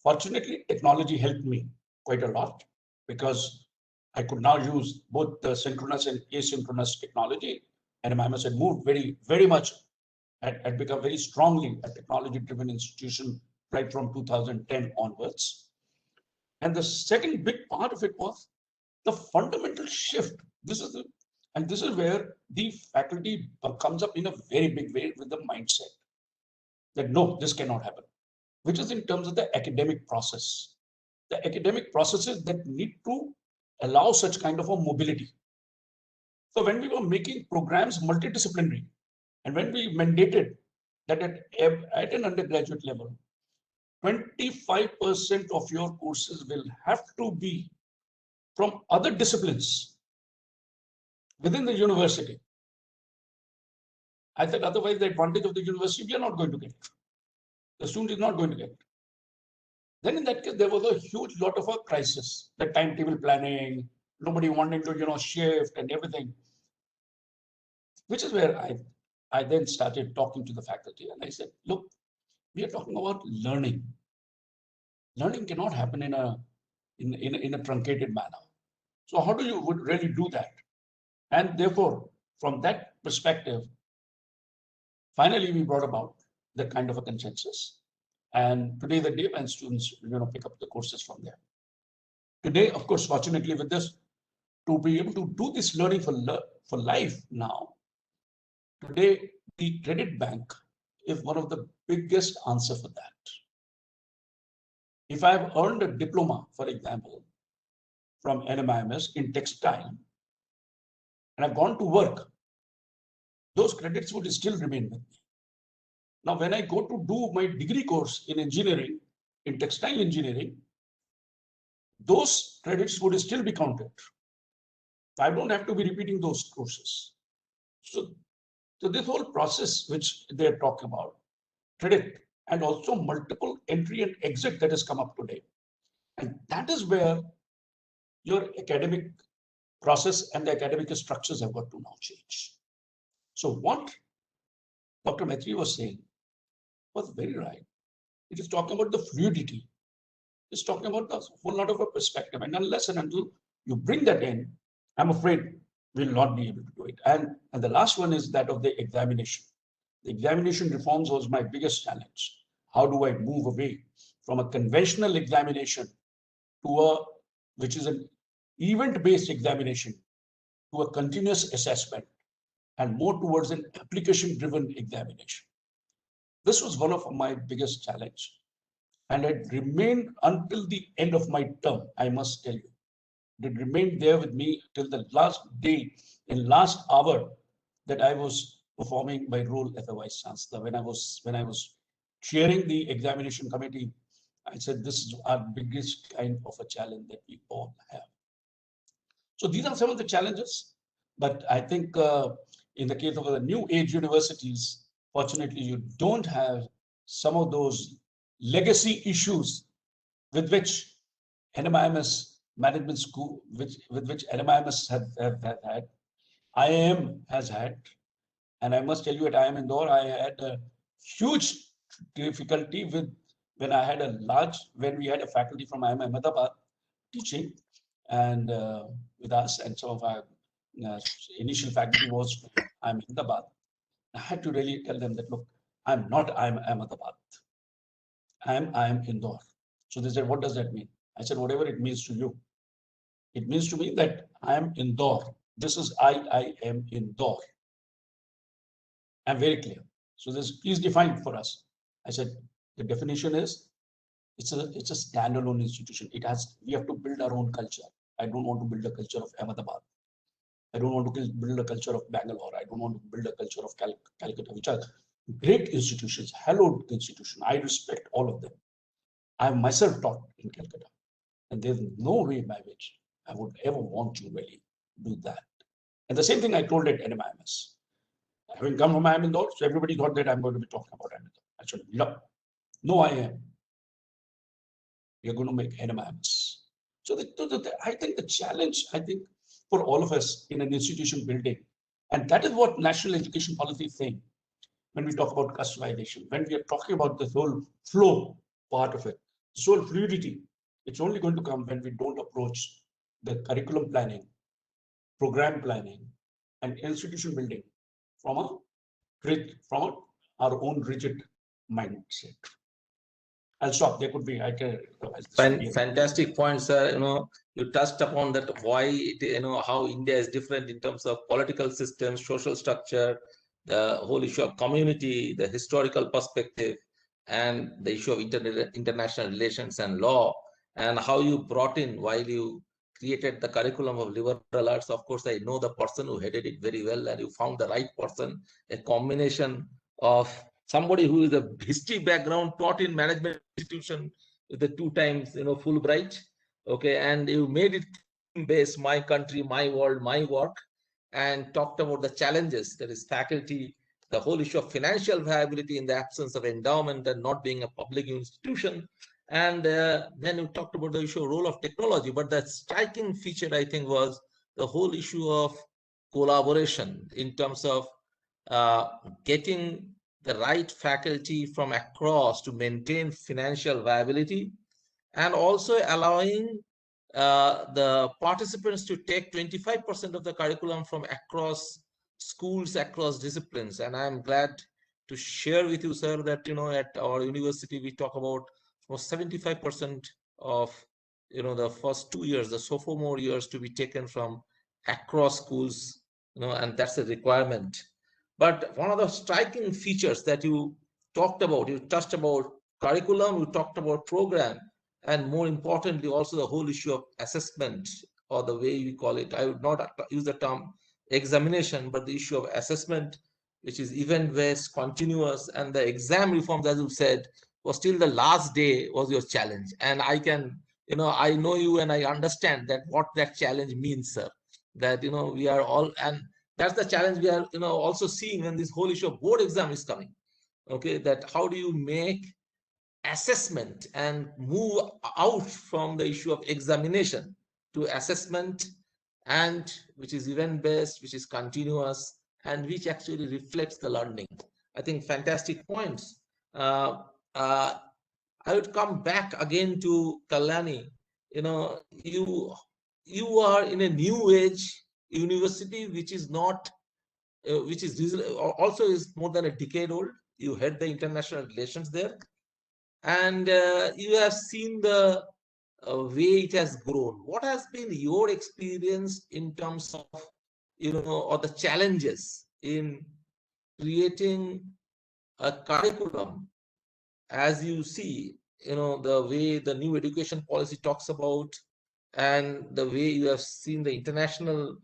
Fortunately, technology helped me quite a lot because I could now use both the synchronous and asynchronous technology. And NMIMS had moved very much, had become very strongly a technology-driven institution right from 2010 onwards. And the second big part of it was the fundamental shift. This is where the faculty comes up in a very big way with the mindset that no, this cannot happen, which is in terms of the academic process. The academic processes that need to allow such kind of a mobility. So when we were making programs multidisciplinary, and when we mandated that at an undergraduate level, 25% of your courses will have to be from other disciplines within the university. I said, otherwise the advantage of the university, we are not going to get it. The student is not going to get it. Then in that case, there was a huge lot of a crisis, the timetable planning, nobody wanting to, shift and everything, which is where I then started talking to the faculty and I said, look, we are talking about learning. Learning cannot happen in a truncated manner. So how do you would really do that? And therefore, from that perspective, finally, we brought about that kind of a consensus. And today, the day when students pick up the courses from there. Today, of course, fortunately with this, to be able to do this learning for life now, today, the credit bank is one of the biggest answer for that. If I have earned a diploma, for example, from NMIMS in textile, and I've gone to work, those credits would still remain with me. Now, when I go to do my degree course in engineering, in textile engineering, those credits would still be counted. I don't have to be repeating those courses. So this whole process which they're talking about, credit, and also multiple entry and exit that has come up today. And that is where your academic process and the academic structures have got to now change. So what Dr. Maitri was saying was very right. It is talking about the fluidity. It's talking about the whole lot of a perspective. And unless and until you bring that in, I'm afraid we'll not be able to do it. And the last one is that of the examination. The examination reforms was my biggest challenge. How do I move away from a conventional examination to which is an event-based examination, to a continuous assessment, and more towards an application-driven examination. This was one of my biggest challenge, and it remained until the end of my term, I must tell you. It remained there with me till the last day, in last hour, that I was performing my role as a vice chancellor. When I was chairing the examination committee, I said this is our biggest kind of a challenge that we all have. So these are some of the challenges, but I think in the case of the new age universities, fortunately, you don't have some of those legacy issues with which NMIMS management school, with which NMIMS have had, IIM has had. And I must tell you, at IIM Indore, I had a huge difficulty when we had a faculty from IIM Ahmedabad teaching, and with us, and some of our initial faculty was from IIM Ahmedabad. I had to really tell them that, look, I'm not IIM Ahmedabad. I'm Indore. So they said, what does that mean? I said, whatever it means to you. It means to me that I am Indore. This is IIM Indore. I'm very clear. So please define for us. I said, the definition is, it's a standalone institution. We have to build our own culture. I don't want to build a culture of Ahmedabad. I don't want to build a culture of Bangalore. I don't want to build a culture of Calcutta, which are great institutions, hallowed institutions. I respect all of them. I have myself taught in Calcutta, and there's no way by which I would ever want to really do that. And the same thing I told at NMIMS. Having come from Indore, so everybody thought that I'm going to be talking about Indore. I said, no, I am. We are going to make NMIMS. So I think the challenge, for all of us in an institution building, and that is what national education policy is saying. When we talk about customization, when we are talking about the whole flow part of it, this whole fluidity, it's only going to come when we don't approach the curriculum planning, program planning, and institution building from our own rigid mindset. I'll stop. There could be. Fantastic point, sir. You touched upon that. Why how India is different in terms of political system, social structure, the whole issue of community, the historical perspective, and the issue of international relations and law, and how you brought in while you created the curriculum of liberal arts. Of course, I know the person who headed it very well, and you found the right person, a combination of somebody who is a history background, taught in management institution with the 2 times Fulbright, okay, and you made it based, my country, my world, my work, and talked about the challenges, that is faculty, the whole issue of financial viability in the absence of endowment and not being a public institution. And then you talked about the issue of role of technology. But the striking feature, I think, was the whole issue of collaboration in terms of getting the right faculty from across to maintain financial viability, and also allowing the participants to take 25% of the curriculum from across schools, across disciplines. And I'm glad to share with you, sir, that at our university we talk about almost 75% of the first 2 years, the sophomore years, to be taken from across schools, and that's a requirement. But one of the striking features that you talked about, you touched about curriculum, you talked about program, and more importantly, also the whole issue of assessment, or the way we call it. I would not use the term examination, but the issue of assessment, which is event-based, continuous, and the exam reforms, as you said, was still the last day was your challenge. And I can, I know you and I understand that what that challenge means, sir. That, we are all, and that's the challenge we are, also seeing when this whole issue of board exam is coming. Okay, that how do you make assessment and move out from the issue of examination to assessment, and which is event-based, which is continuous, and which actually reflects the learning. I think fantastic points. I would come back again to Kalyani. You are in a new age university, which is not, which is also is more than a decade old. You had the international relations there, and you have seen the way it has grown. What has been your experience in terms of, or the challenges in creating a curriculum, as you see, the way the new education policy talks about, and the way you have seen the international,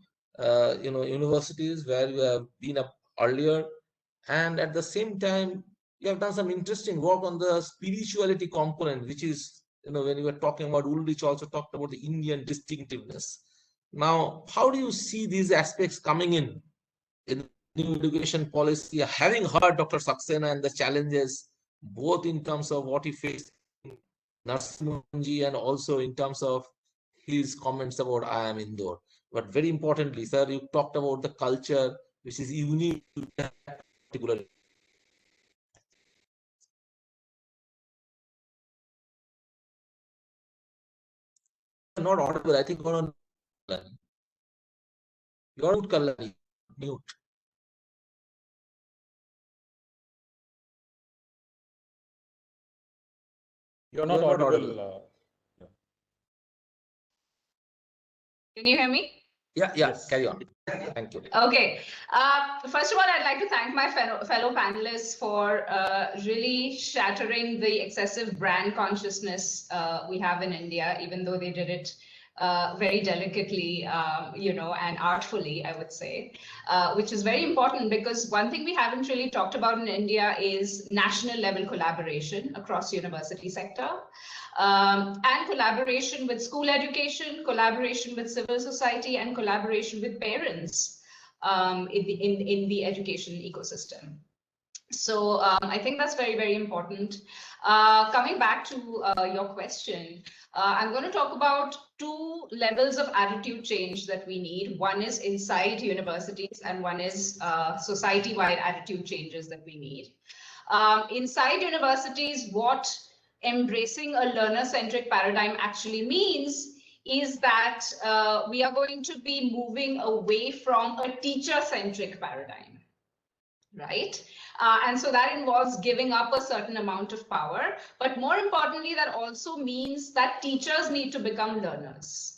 universities where you have been up earlier, and at the same time, you have done some interesting work on the spirituality component, which is, when you were talking about, Ulrich also talked about the Indian distinctiveness. Now, how do you see these aspects coming in new education policy, having heard Dr. Saxena and the challenges, both in terms of what he faced in Narsimhanji and also in terms of his comments about I am Indore. But very importantly, sir, you talked about the culture, which is unique to that particular. Not audible. I think you're on. You're on Kalyani. Mute. You're not audible. Can you hear me? Yeah, yes. Carry on. Thank you. Okay. First of all, I'd like to thank my fellow panelists for really shattering the excessive brand consciousness we have in India, even though they did it very delicately, and artfully, I would say, which is very important because one thing we haven't really talked about in India is national level collaboration across university sector, and collaboration with school education, collaboration with civil society, and collaboration with parents in the education ecosystem. So I think that's very, very important. Coming back to your question, I'm going to talk about two levels of attitude change that we need. One is inside universities and one is society-wide attitude changes that we need. Inside universities, what embracing a learner-centric paradigm actually means is that we are going to be moving away from a teacher-centric paradigm, right? And so that involves giving up a certain amount of power, but more importantly, that also means that teachers need to become learners.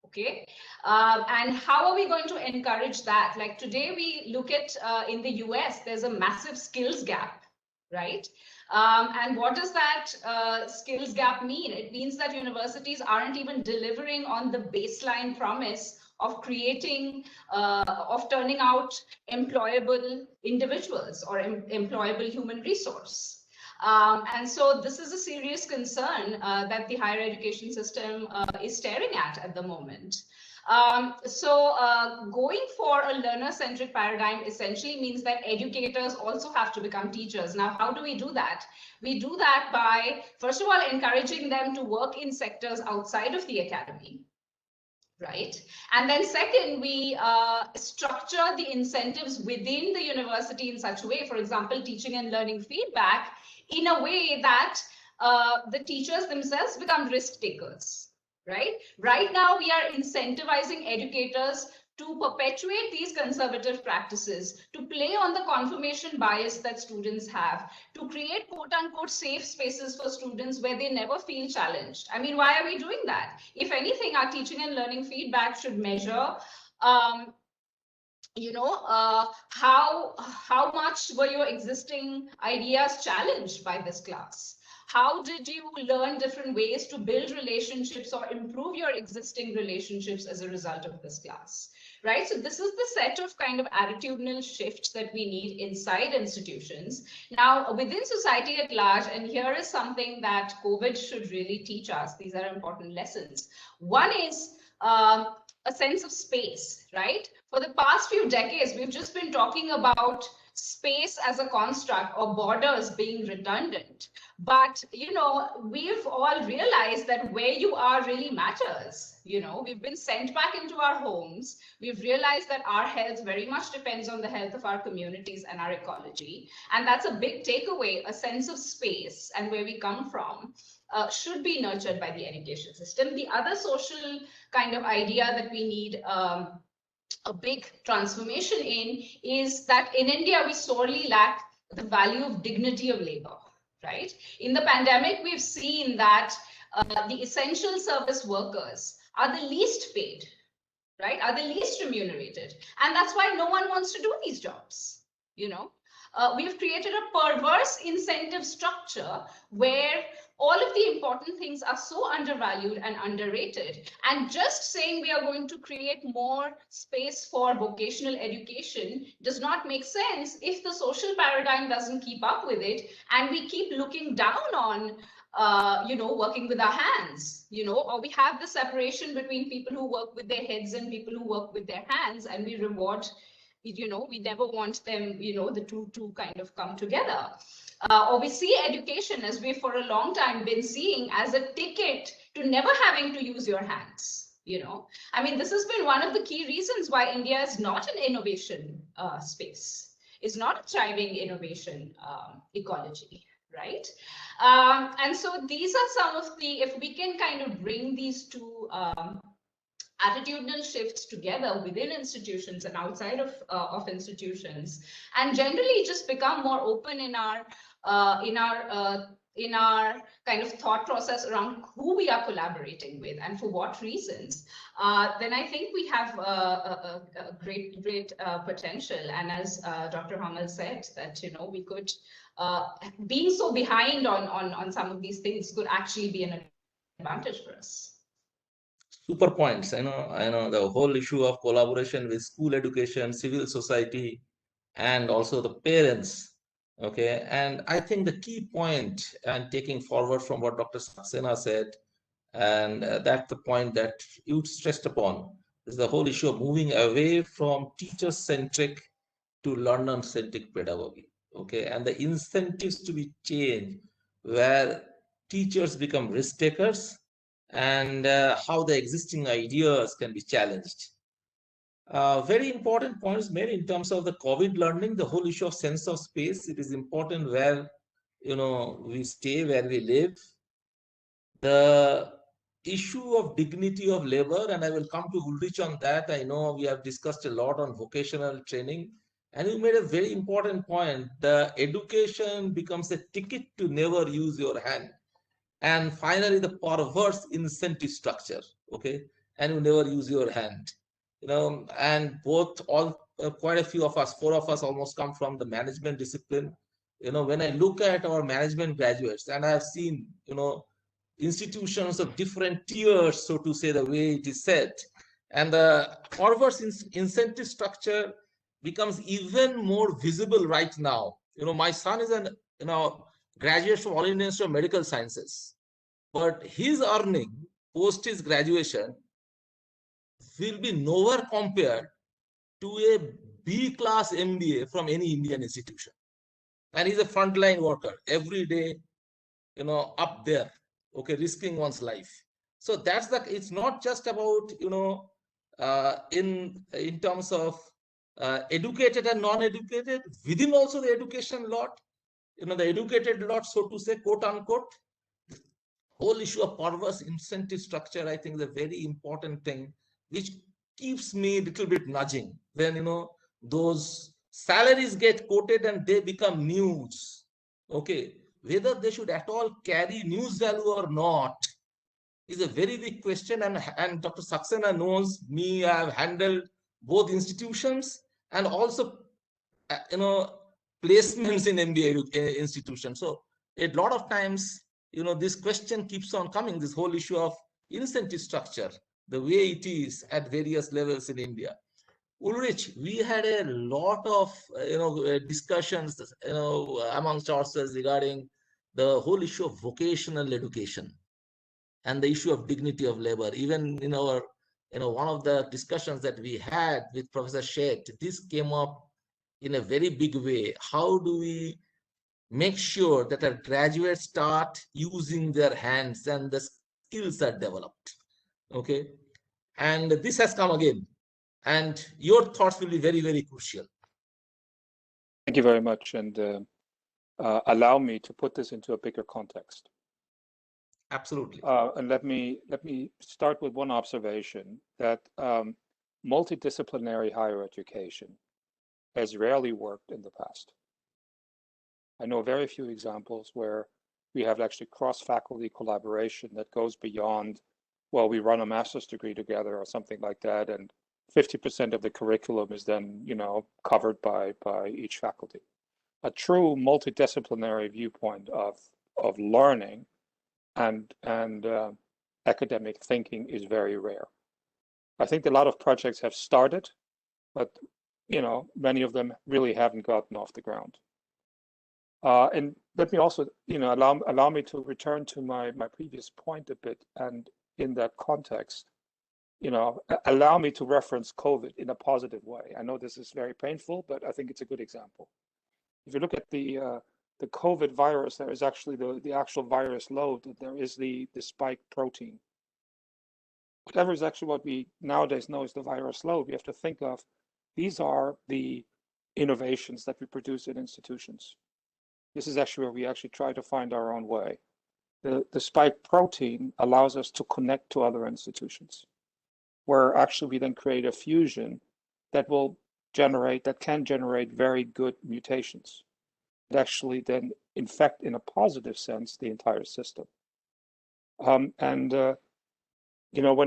Okay, and how are we going to encourage that? Like today, we look at in the US, there's a massive skills gap, right? And what does that skills gap mean? It means that universities aren't even delivering on the baseline promise of creating, of turning out employable individuals or employable human resource. And so this is a serious concern that the higher education system is staring at the moment. So going for a learner-centric paradigm essentially means that educators also have to become teachers. Now, how do we do that? We do that by, first of all, encouraging them to work in sectors outside of the academy. Right. And then second, we structure the incentives within the university in such a way, for example, teaching and learning feedback in a way that the teachers themselves become risk takers. Right. Right now, we are incentivizing educators to perpetuate these conservative practices, to play on the confirmation bias that students have, to create quote unquote safe spaces for students where they never feel challenged. I mean, why are we doing that? If anything, our teaching and learning feedback should measure how much were your existing ideas challenged by this class? How did you learn different ways to build relationships or improve your existing relationships as a result of this class? Right? So this is the set of kind of attitudinal shifts that we need inside institutions. Now, within society at large, and here is something that COVID should really teach us. These are important lessons. One is a sense of space, right? For the past few decades, we've just been talking about space as a construct or borders being redundant. But, we've all realized that where you are really matters. We've been sent back into our homes. We've realized that our health very much depends on the health of our communities and our ecology. And that's a big takeaway, a sense of space and where we come from. Should be nurtured by the education system. The other social kind of idea that we need a big transformation in is that in India, we sorely lack the value of dignity of labor, right? In the pandemic, we've seen that the essential service workers are the least paid, right? Are the least remunerated. And that's why no one wants to do these jobs, We've created a perverse incentive structure where all of the important things are so undervalued and underrated. And just saying we are going to create more space for vocational education does not make sense if the social paradigm doesn't keep up with it. And we keep looking down on, working with our hands, or we have the separation between people who work with their heads and people who work with their hands, and we reward, we never want them, the two to kind of come together. Or we see education, as we've for a long time been seeing, as a ticket to never having to use your hands. I mean, this has been one of the key reasons why India is not an innovation space, is not a thriving innovation ecology, right? And so these are some of the, if we can kind of bring these two attitudinal shifts together within institutions and outside of institutions, and generally just become more open in our kind of thought process around who we are collaborating with and for what reasons, then I think we have a great potential. And as Dr. Hamal said, that we could being so behind on some of these things could actually be an advantage for us. super points. I know the whole issue of collaboration with school education, civil society, and also the parents. Okay, and I think the key point, and taking forward from what Dr. Saxena said, and that's the point that you stressed upon, is the whole issue of moving away from teacher-centric to learner-centric pedagogy. Okay, and the incentives to be changed, where teachers become risk takers, and how the existing ideas can be challenged. Very important points made in terms of the COVID learning, the whole issue of sense of space. It is important where, we stay, where we live. The issue of dignity of labor, and I will come to Ulrich on that. I know we have discussed a lot on vocational training, and you made a very important point. The education becomes a ticket to never use your hand. And finally, the perverse incentive structure, okay? And you never use your hand, and quite a few of us, 4 of us almost come from the management discipline. When I look at our management graduates, and I have seen, institutions of different tiers, so to say, the way it is said, and the perverse incentive structure becomes even more visible right now. My son is an, graduate from All India Institute of Medical Sciences, but his earning post his graduation will be nowhere compared to a B-class MBA from any Indian institution. And he's a frontline worker every day, up there, okay, risking one's life. So it's not just about, in terms of educated and non-educated, within also the education lot, the educated lot, so to say, quote unquote, whole issue of perverse incentive structure, I think, is a very important thing, which keeps me a little bit nudging when, those salaries get quoted and they become news. Okay, whether they should at all carry news value or not is a very big question. And Dr. Saxena knows me, I have handled both institutions and also, placements in MBA institutions. So a lot of times, this question keeps on coming, this whole issue of incentive structure, the way it is at various levels in India. Ulrich, we had a lot of discussions amongst ourselves regarding the whole issue of vocational education and the issue of dignity of labor. Even in our one of the discussions that we had with Professor Sheth, this came up in a very big way. How do we make sure that our graduates start using their hands and the skills are developed? Okay, and this has come again, and your thoughts will be very, very crucial. Thank you very much, and allow me to put this into a bigger context. Absolutely. And let me start with one observation, that multidisciplinary higher education has rarely worked in the past. I know very few examples where we have actually cross-faculty collaboration that goes beyond, well, we run a master's degree together or something like that, and 50% of the curriculum is then, covered by each faculty. A true multidisciplinary viewpoint of learning and academic thinking is very rare. I think a lot of projects have started, but many of them really haven't gotten off the ground. And let me also, allow me to return to my previous point a bit, and in that context, allow me to reference COVID in a positive way. I know this is very painful, but I think it's a good example. If you look at the COVID virus, there is actually the actual virus load. There is the spike protein. Whatever is actually what we nowadays know is the virus load, we have to think of, these are the innovations that we produce in institutions. This is actually where we actually try to find our own way. The spike protein allows us to connect to other institutions, where actually we then create a fusion that can generate very good mutations that actually then infect, in a positive sense, the entire system. When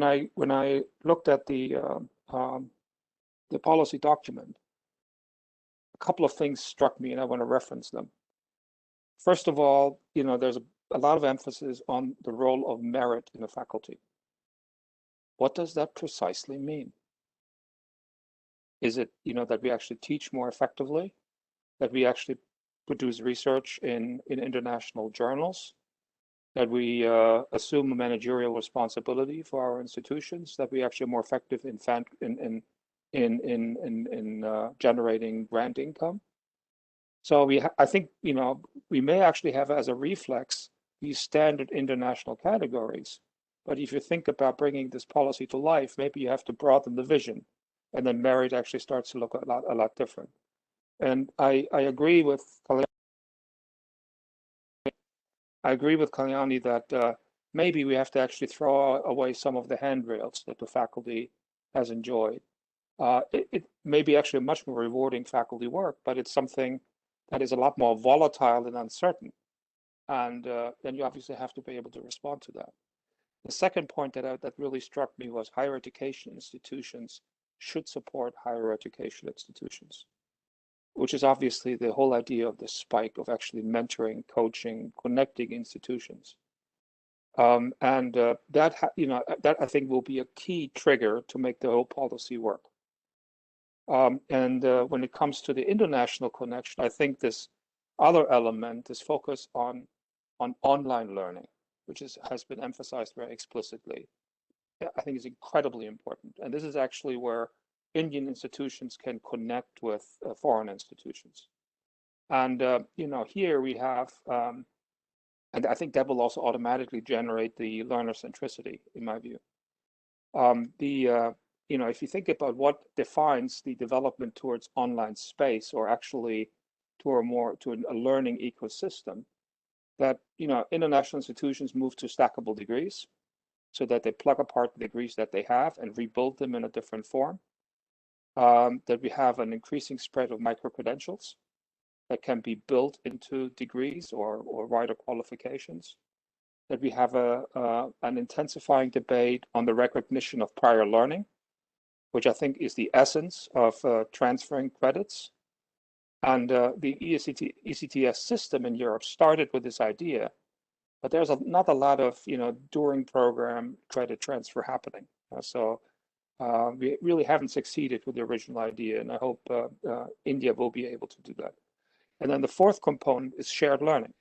I looked at the policy document, a couple of things struck me, and I want to reference them. First of all, there's a lot of emphasis on the role of merit in the faculty. what does that precisely mean? Is it, that we actually teach more effectively, that we actually produce research in international journals, that we assume a managerial responsibility for our institutions, that we actually are more effective in generating grant income? So I think, we may actually have as a reflex these standard international categories. But if you think about bringing this policy to life, maybe you have to broaden the vision, and then merit actually starts to look a lot different. And I agree with Kalyani that maybe we have to actually throw away some of the handrails that the faculty has enjoyed. It may be actually much more rewarding faculty work, but it's something that is a lot more volatile and uncertain. And then you obviously have to be able to respond to that. The second point that really struck me was higher education institutions should support higher education institutions, which is obviously the whole idea of the spike of actually mentoring, coaching, connecting institutions. That I think will be a key trigger to make the whole policy work. When it comes to the international connection, I think this other element, this focus on online learning, which has been emphasized very explicitly, I think is incredibly important. And this is actually where Indian institutions can connect with foreign institutions. And here we have, and I think that will also automatically generate the learner centricity, in my view. If you think about what defines the development towards online space, or actually to a learning ecosystem, that international institutions move to stackable degrees, so that they plug apart the degrees that they have and rebuild them in a different form. That we have an increasing spread of micro-credentials that can be built into degrees or wider qualifications. That we have an intensifying debate on the recognition of prior learning, which I think is the essence of transferring credits. And the ECTS system in Europe started with this idea, but there's not a lot of during program credit transfer happening. So we really haven't succeeded with the original idea, and I hope India will be able to do that. And then the fourth component is shared learning.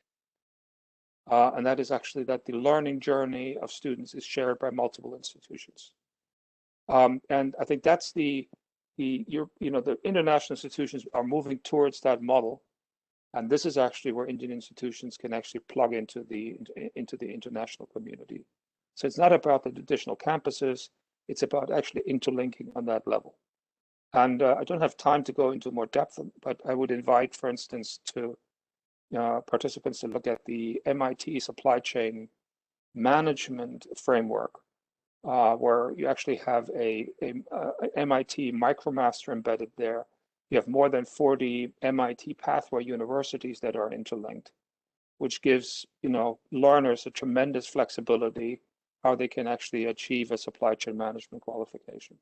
And that is actually that the learning journey of students is shared by multiple institutions. And I think that's the international institutions are moving towards that model. And this is actually where Indian institutions can actually plug into the international community. So it's not about the additional campuses, it's about actually interlinking on that level. And I don't have time to go into more depth, but I would invite, for instance, to participants to look at the MIT supply chain management framework, where you actually have a MIT MicroMaster embedded there. You have more than 40 MIT pathway universities that are interlinked, which gives learners a tremendous flexibility how they can actually achieve a supply chain management qualification.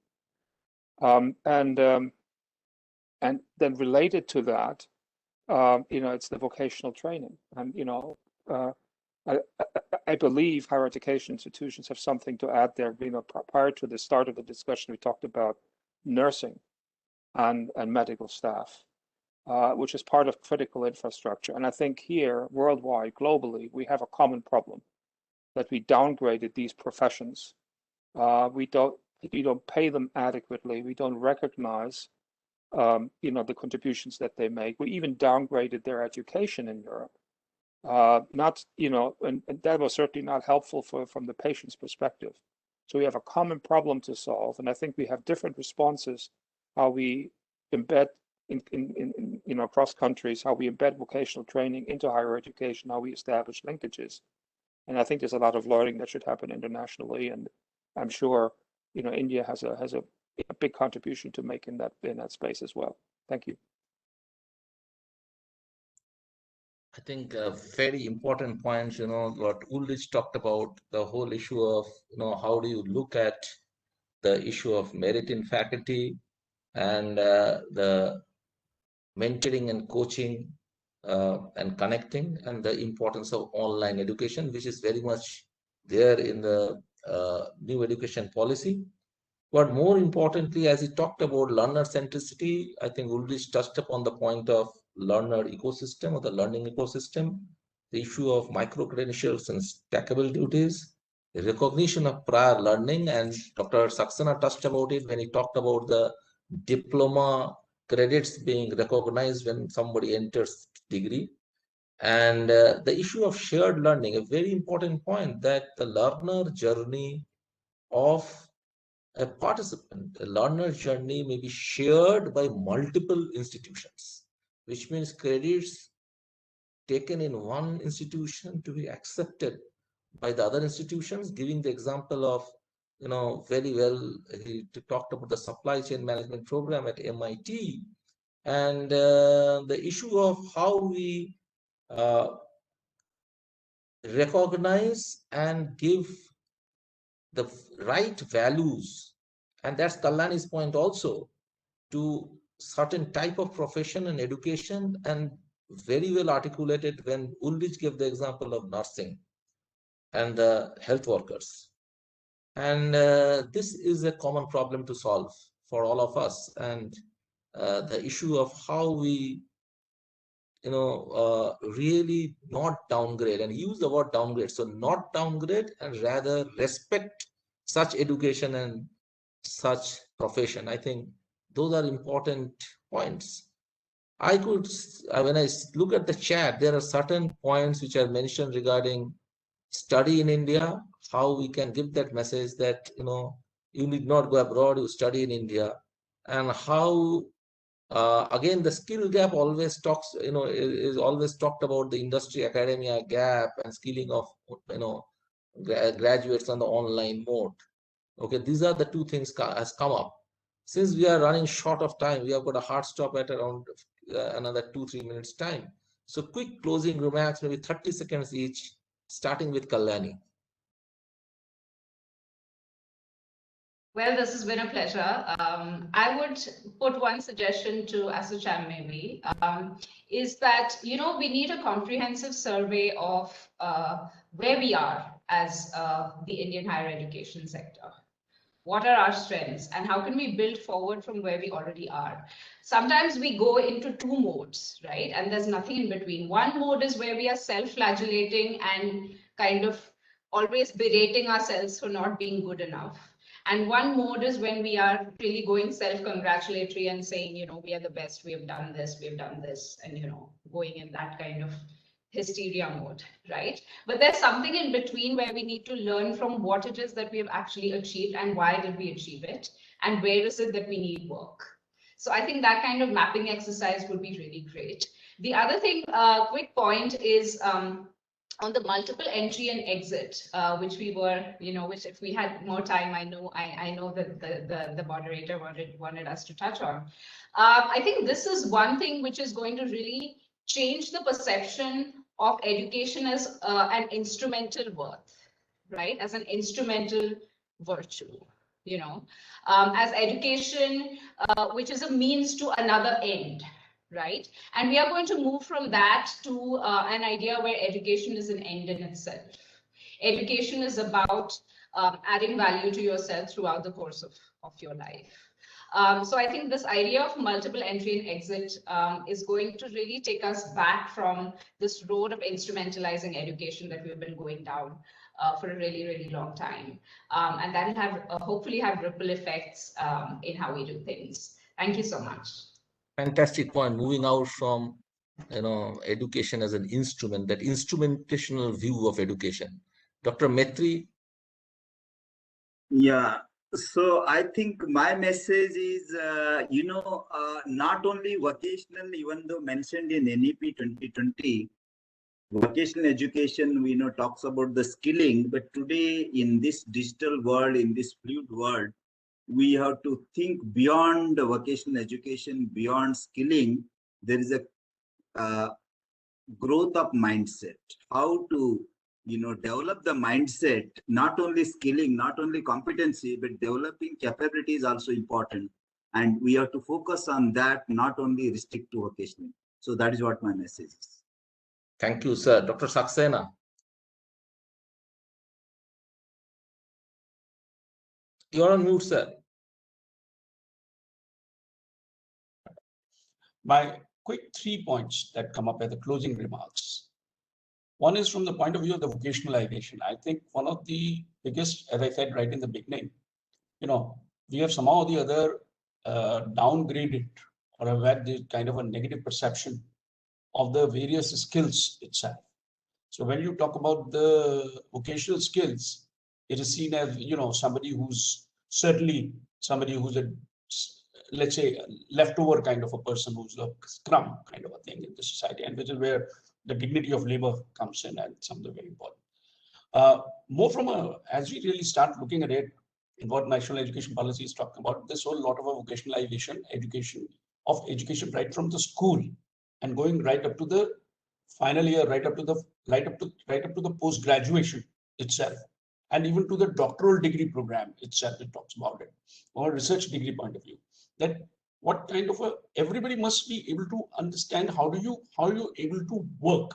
And then related to that, it's the vocational training. And I believe higher education institutions have something to add there. Prior to the start of the discussion, we talked about nursing and medical staff, which is part of critical infrastructure. And I think here, worldwide, globally, we have a common problem that we downgraded these professions. We don't pay them adequately. We don't recognize, the contributions that they make. We even downgraded their education in Europe. And that was certainly not helpful from the patient's perspective. So we have a common problem to solve, and I think we have different responses how we embed across countries, how we embed vocational training into higher education, how we establish linkages. And I think there's a lot of learning that should happen internationally, and I'm sure India has a big contribution to make in that space as well. Thank you. I think a very important point, what Ulrich talked about, the whole issue of, how do you look at the issue of merit in faculty and the mentoring and coaching and connecting, and the importance of online education, which is very much there in the new education policy. But more importantly, as he talked about learner centricity, I think Ulrich touched upon the point of learner ecosystem or the learning ecosystem, the issue of micro credentials and stackable duties, the recognition of prior learning, and Dr. Saxena touched about it when he talked about the diploma credits being recognized when somebody enters degree. And the issue of shared learning, a very important point, that the learner journey of a participant, a learner journey may be shared by multiple institutions, which means credits taken in one institution to be accepted by the other institutions. Giving the example of, very well, he talked about the supply chain management program at MIT, and the issue of how we recognize and give the right values, and that's Kalyani's point also, to certain type of profession and education, and very well articulated when Ulrich gave the example of nursing and the health workers. And this is a common problem to solve for all of us, and the issue of how we really not downgrade, and use the word downgrade. So not downgrade, and rather respect such education and such profession. I think those are important points. When I look at the chat, there are certain points which are mentioned regarding study in India, how we can give that message that, you need not go abroad, you study in India, and how again, the skill gap always talks, is always talked about, the industry academia gap and skilling of, graduates on the online mode. Okay, these are the two things has come up. Since we are running short of time, we have got a hard stop at around another 2-3 minutes time. So quick closing remarks, maybe 30 seconds each, starting with Kalyani. Well, this has been a pleasure. I would put one suggestion to ASSOCHAM maybe, is that, we need a comprehensive survey of where we are as the Indian higher education sector. What are our strengths and how can we build forward from where we already are? Sometimes we go into two modes, right? And there's nothing in between. One mode is where we are self-flagellating and kind of always berating ourselves for not being good enough. And one mode is when we are really going self-congratulatory and saying, we are the best, we have done this, and, going in that kind of hysteria mode, right? But there's something in between where we need to learn from what it is that we have actually achieved and why did we achieve it, and where is it that we need work. So I think that kind of mapping exercise would be really great. The other thing, quick point is, on the multiple entry and exit, which we were, which if we had more time, I know that the moderator wanted us to touch on. I think this is one thing which is going to really change the perception of education as an instrumental worth, right? As an instrumental virtue, as education, which is a means to another end. Right. And we are going to move from that to an idea where education is an end in itself. Education is about adding value to yourself throughout the course of your life. So I think this idea of multiple entry and exit is going to really take us back from this road of instrumentalizing education that we've been going down for a really, really long time. And that will have hopefully have ripple effects in how we do things. Thank you so much. Fantastic point. Moving out from, education as an instrument, that instrumentational view of education. Dr. Maitri. Yeah. So I think my message is, not only vocational, even though mentioned in NEP 2020, vocational education, talks about the skilling, but today in this digital world, in this fluid world, we have to think beyond the vocational education, beyond skilling. There is a growth of mindset. How to, develop the mindset, not only skilling, not only competency, but developing capability is also important. And we have to focus on that, not only restrict to vocational. So that is what my message is. Thank you, sir. Dr. Saxena. You're on mute, sir. My quick 3 points that come up as the closing remarks. One is from the point of view of the vocationalization. I think one of the biggest, as I said right in the beginning, we have somehow or the other downgraded or have had this kind of a negative perception of the various skills itself. So when you talk about the vocational skills, it is seen as, somebody who's certainly somebody who's a, let's say, a leftover kind of a person who's a scrum kind of a thing in the society, and which is where the dignity of labor comes in and something very important. More from as we really start looking at it, in what national education policy is talking about, this whole lot of a vocationalization, education right from the school and going right up to the final year, right up to the post graduation itself, and even to the doctoral degree program itself. It talks about it, or a research degree point of view. That what kind of everybody must be able to understand how you able to work,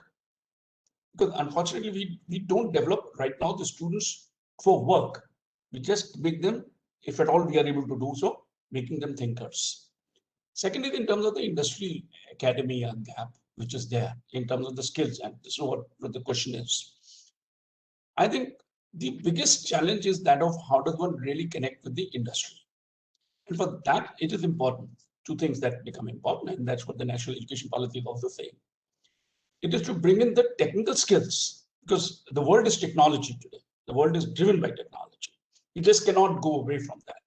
because unfortunately we don't develop right now the students for work. We just make them, if at all we are able to do so, making them thinkers. Secondly, in terms of the industry academia gap, which is there in terms of the skills, and this is what the question is. I think the biggest challenge is that of how does one really connect with the industry. And for that, it is important. Two things that become important, and that's what the national education policy is also saying. It is to bring in the technical skills, because the world is technology today. The world is driven by technology. You just cannot go away from that.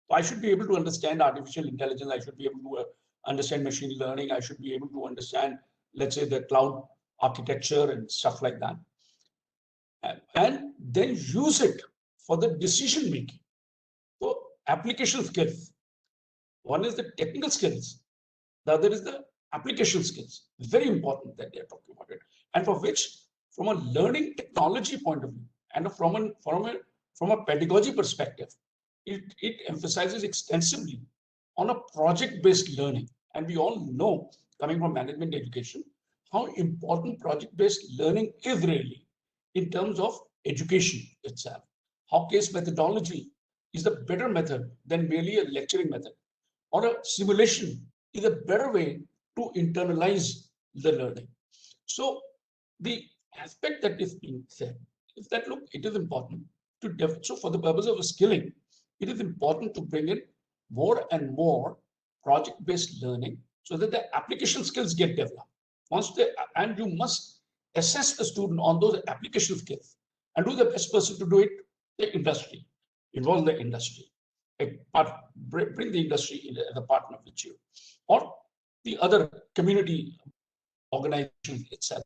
So I should be able to understand artificial intelligence. I should be able to understand machine learning. I should be able to understand, let's say, the cloud architecture and stuff like that. And then use it for the decision making. So application skills. One is the technical skills. The other is the application skills. It's very important that they're talking about it. And for which, from a learning technology point of view, and from a pedagogy perspective, it emphasizes extensively on a project-based learning. And we all know, coming from management education, how important project-based learning is really in terms of education itself. How case methodology is the better method than merely a lecturing method, or a simulation is a better way to internalize the learning. So the aspect that is being said is that, look, it is important to so for the purpose of skilling, it is important to bring in more and more project-based learning so that the application skills get developed. And you must assess the student on those application skills and do the best person to do it, the industry, involve the industry, bring the industry in as a partner with you, or the other community organization itself.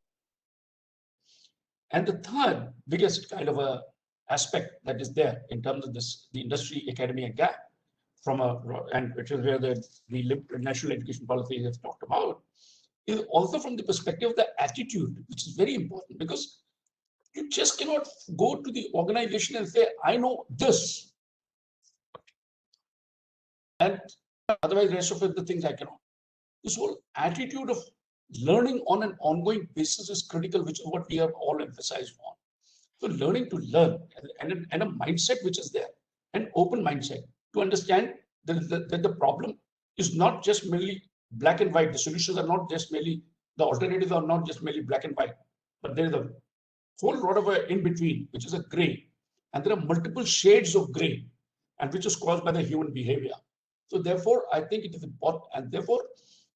And the third biggest kind of a aspect that is there in terms of this, the industry academia gap, and which is where the national education policy has talked about, is also from the perspective of the attitude, which is very important, because you just cannot go to the organization and say, I know this, and otherwise rest of the things I cannot. This whole attitude of learning on an ongoing basis is critical, which is what we have all emphasized on. So learning to learn and a mindset which is there, an open mindset to understand that the problem is not just merely black and white. The solutions are not just merely, the alternatives are not just merely black and white, but there is a whole lot of a in between, which is a gray. And there are multiple shades of gray, and which is caused by the human behavior. So therefore, I think it is important, and therefore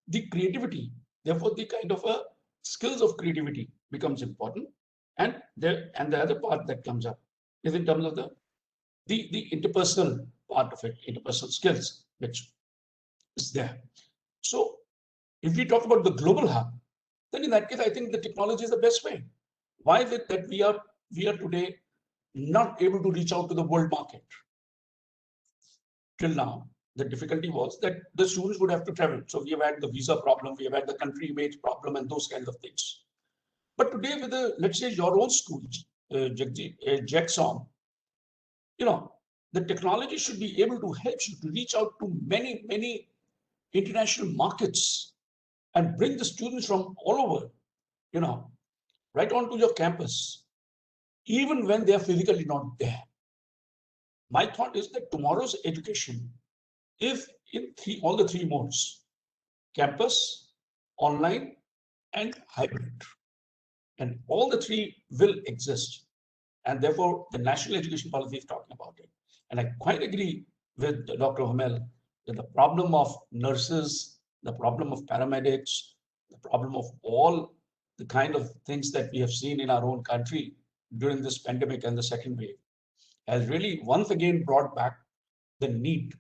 the creativity, therefore the kind of a skills of creativity becomes important. And the other part that comes up is in terms of the interpersonal part of it, interpersonal skills, which is there. So if we talk about the global hub, then in that case, I think the technology is the best way. Why is it that we are today not able to reach out to the world market? Till now, the difficulty was that the students would have to travel. So we have had the visa problem, we have had the country image problem, and those kinds of things. But today, with let's say your own school, JEXOM, the technology should be able to help you to reach out to many, many international markets and bring the students from all over, right onto your campus, even when they are physically not there. my thought is that tomorrow's education, if in all the three modes, campus, online, and hybrid, and all the three will exist, and therefore the national education policy is talking about it. And I quite agree with Dr. Hamel that the problem of nurses, the problem of paramedics, the problem of all the kind of things that we have seen in our own country during this pandemic and the second wave has really once again brought back the need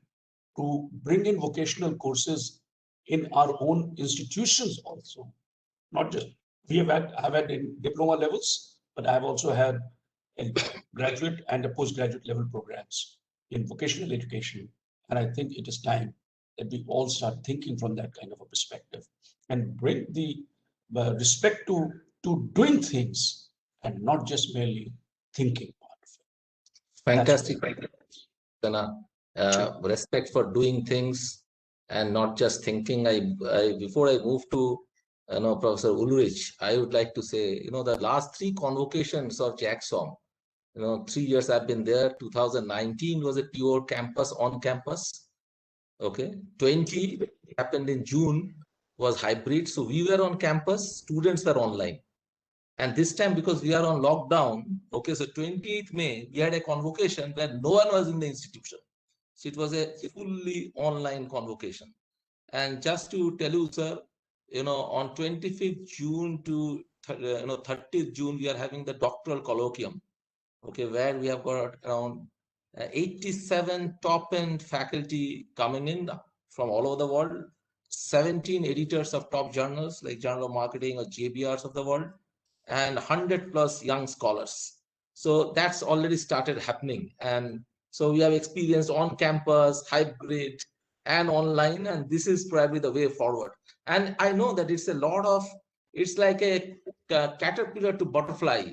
to bring in vocational courses in our own institutions also. Not just, I've had in diploma levels, but I've also had a graduate and a postgraduate level programs in vocational education. And I think it is time that we all start thinking from that kind of a perspective and bring the respect to doing things and not just merely thinking part of it. Fantastic. Respect for doing things and not just thinking. Before I move to Professor Ulrich, I would like to say, the last three convocations of JAXOM, 3 years I've been there. 2019 was a pure campus, on campus. Okay. 20 happened in June, was hybrid. So we were on campus, students were online. And this time, because we are on lockdown, okay, so 28th May, we had a convocation where no one was in the institution. So it was a fully online convocation. And just to tell you, sir, on 25th June to 30th June, we are having the doctoral colloquium, okay, where we have got around 87 top-end faculty coming in from all over the world, 17 editors of top journals like Journal of Marketing or JBRs of the world, and 100+ young scholars. So that's already started happening. And so we have experienced on campus, hybrid, and online, and this is probably the way forward. And I know that it's like a caterpillar to butterfly,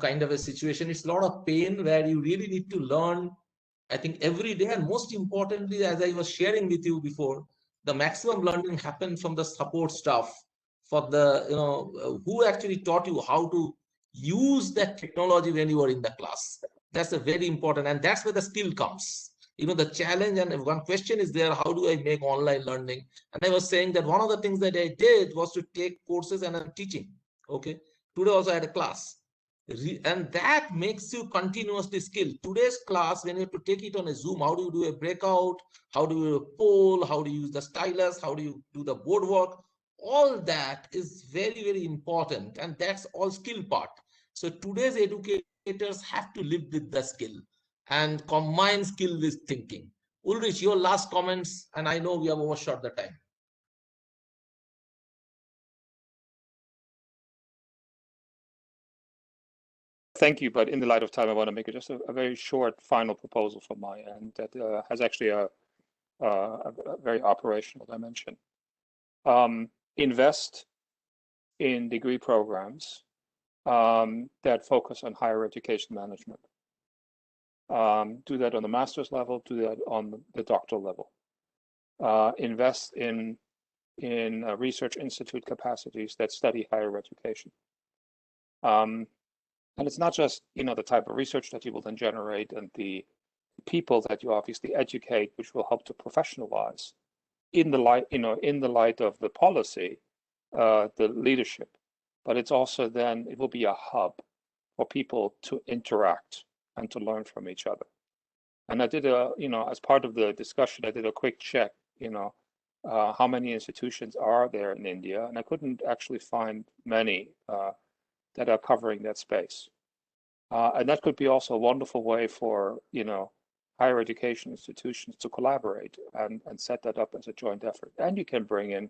kind of a situation. It's a lot of pain where you really need to learn, I think, every day. And most importantly, as I was sharing with you before, the maximum learning happened from the support staff, for the, who actually taught you how to use that technology when you were in the class. That's a very important, and that's where the skill comes. The challenge, and one question is there, how do I make online learning? And I was saying that one of the things that I did was to take courses and I'm teaching. Okay. Today also I had a class. And that makes you continuously skilled. Today's class, when you have to take it on a Zoom, how do you do a breakout? How do you do a poll? How do you use the stylus? How do you do the board work? All that is very, very important. And that's all skill part. So today's educators have to live with the skill and combine skill with thinking. Ulrich, your last comments, and I know we have overshot the time. Thank you, but in the light of time, I want to make just a very short final proposal from my end that has actually a very operational dimension. Invest in degree programs that focus on higher education management. Do that on the master's level, do that on the doctoral level. Invest in research institute capacities that study higher education. And it's not just, the type of research that you will then generate and the people that you obviously educate, which will help to professionalize in the light of the policy, the leadership, but it's also then, it will be a hub for people to interact and to learn from each other. And I did as part of the discussion, I did a quick check, how many institutions are there in India, and I couldn't actually find many that are covering that space. And that could be also a wonderful way for, higher education institutions to collaborate and set that up as a joint effort. And you can bring in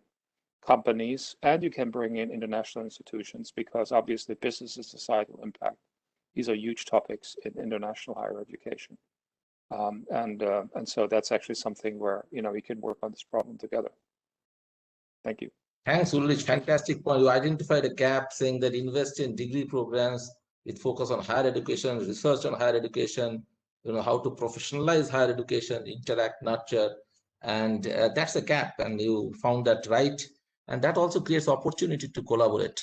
companies and you can bring in international institutions, because obviously business and societal impact, these are huge topics in international higher education. And so that's actually something where, we can work on this problem together. Thank you. Thanks, Ulrich. Fantastic point. You identified a gap, saying that invest in degree programs with focus on higher education, research on higher education, how to professionalize higher education, interact, nurture, and that's a gap. And you found that right. And that also creates opportunity to collaborate.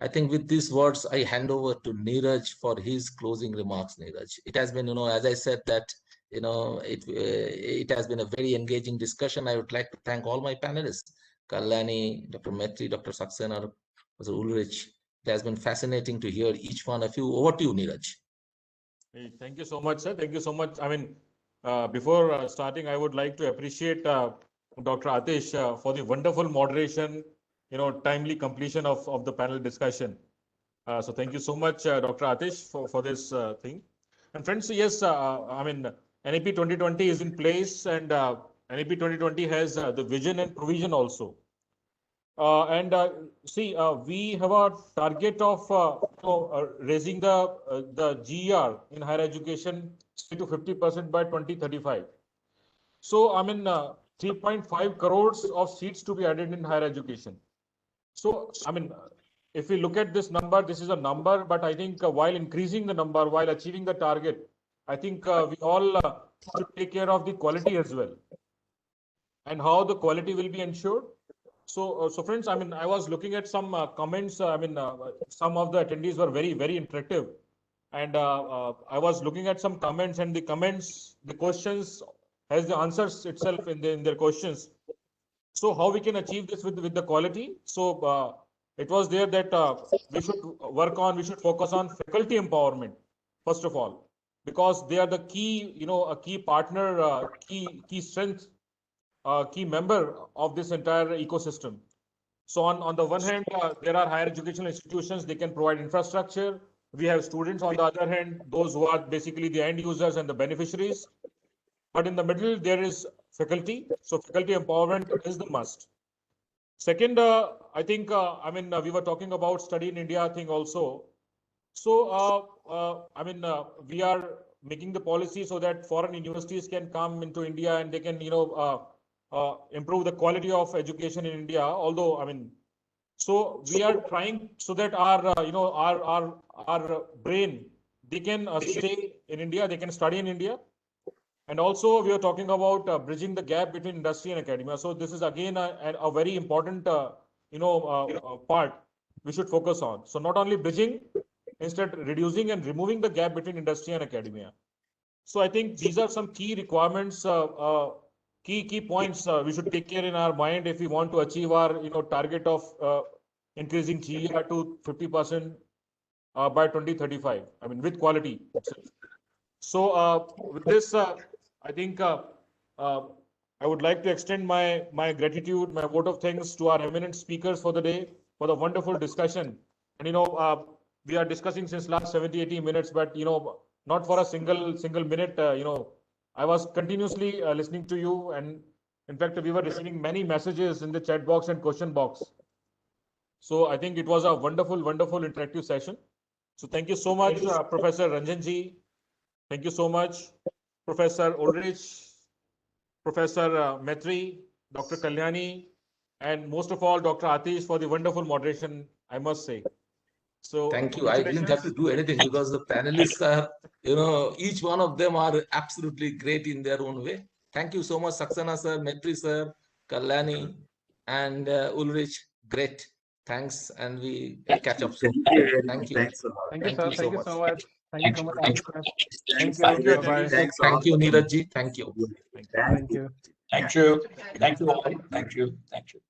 I think with these words, I hand over to Neeraj for his closing remarks. Neeraj, it has been, as I said that, it has been a very engaging discussion. I would like to thank all my panelists, Kalyani, Dr. Maitri, Dr. Saxena, Dr. Ulrich. It has been fascinating to hear each one of you. Over to you, Neeraj. Hey, thank you so much, sir. Thank you so much. I mean, before starting, I would like to appreciate Dr. Atish for the wonderful moderation, timely completion of the panel discussion. So thank you so much, Dr. Atish, for this thing. And friends, yes, I mean, NEP 2020 is in place, and NEP 2020 has the vision and provision also. We have a target of raising the GER in higher education to 50% by 2035. So I mean, 3.5 crores of seats to be added in higher education. So I mean, if we look at this number, this is a number, but I think while increasing the number, while achieving the target, I think we all should take care of the quality as well. And how the quality will be ensured. So friends, I mean, I was looking at some comments. Some of the attendees were very, very interactive. And I was looking at some comments, and the comments, the questions has the answers itself in their questions. So how we can achieve this with the quality? So it was there that we should focus on faculty empowerment, first of all, because they are the key, a key partner, key strength, key member of this entire ecosystem. So on the one hand, there are higher educational institutions, they can provide infrastructure. We have students on the other hand, those who are basically the end users and the beneficiaries. But in the middle, there is faculty. So faculty empowerment is the must. Second, I think, we were talking about study in India thing also. So, we are making the policy so that foreign universities can come into India and they can, improve the quality of education in India. Although, so we are trying so that our brain, they can stay in India, they can study in India. And also we are talking about bridging the gap between industry and academia. So this is again a very important, part we should focus on. So not only bridging, instead reducing and removing the gap between industry and academia. So I think these are some key requirements, key points we should take care in our mind if we want to achieve our target of increasing GER to 50% by 2035. With quality itself. So with this, I think I would like to extend my gratitude, my vote of thanks to our eminent speakers for the day, for the wonderful discussion. And we are discussing since last 70-80 minutes, but not for a single minute. I was continuously listening to you, and in fact, we were receiving many messages in the chat box and question box. So I think it was a wonderful interactive session. So thank you so much, Professor Ranjanji. Thank you so much, Professor Ulrich, Professor Maitri, Dr. Kalyani, and most of all, Dr. Atish for the wonderful moderation, I must say. So thank you. I didn't have to do anything because the panelists are, each one of them are absolutely great in their own way. Thank you so much, Saxena sir, Maitri sir, Kalyani, and Ulrich. Great. Thanks, and we catch up soon. Thank you. Thanks a lot. Thank you, sir. Thank you so much. Thank you so much. Thanks. Thank you. Bye-bye. Thank you, Neeraj ji. Thank you. Thank you. Thank you. Thank you all. Thank you. Thank you.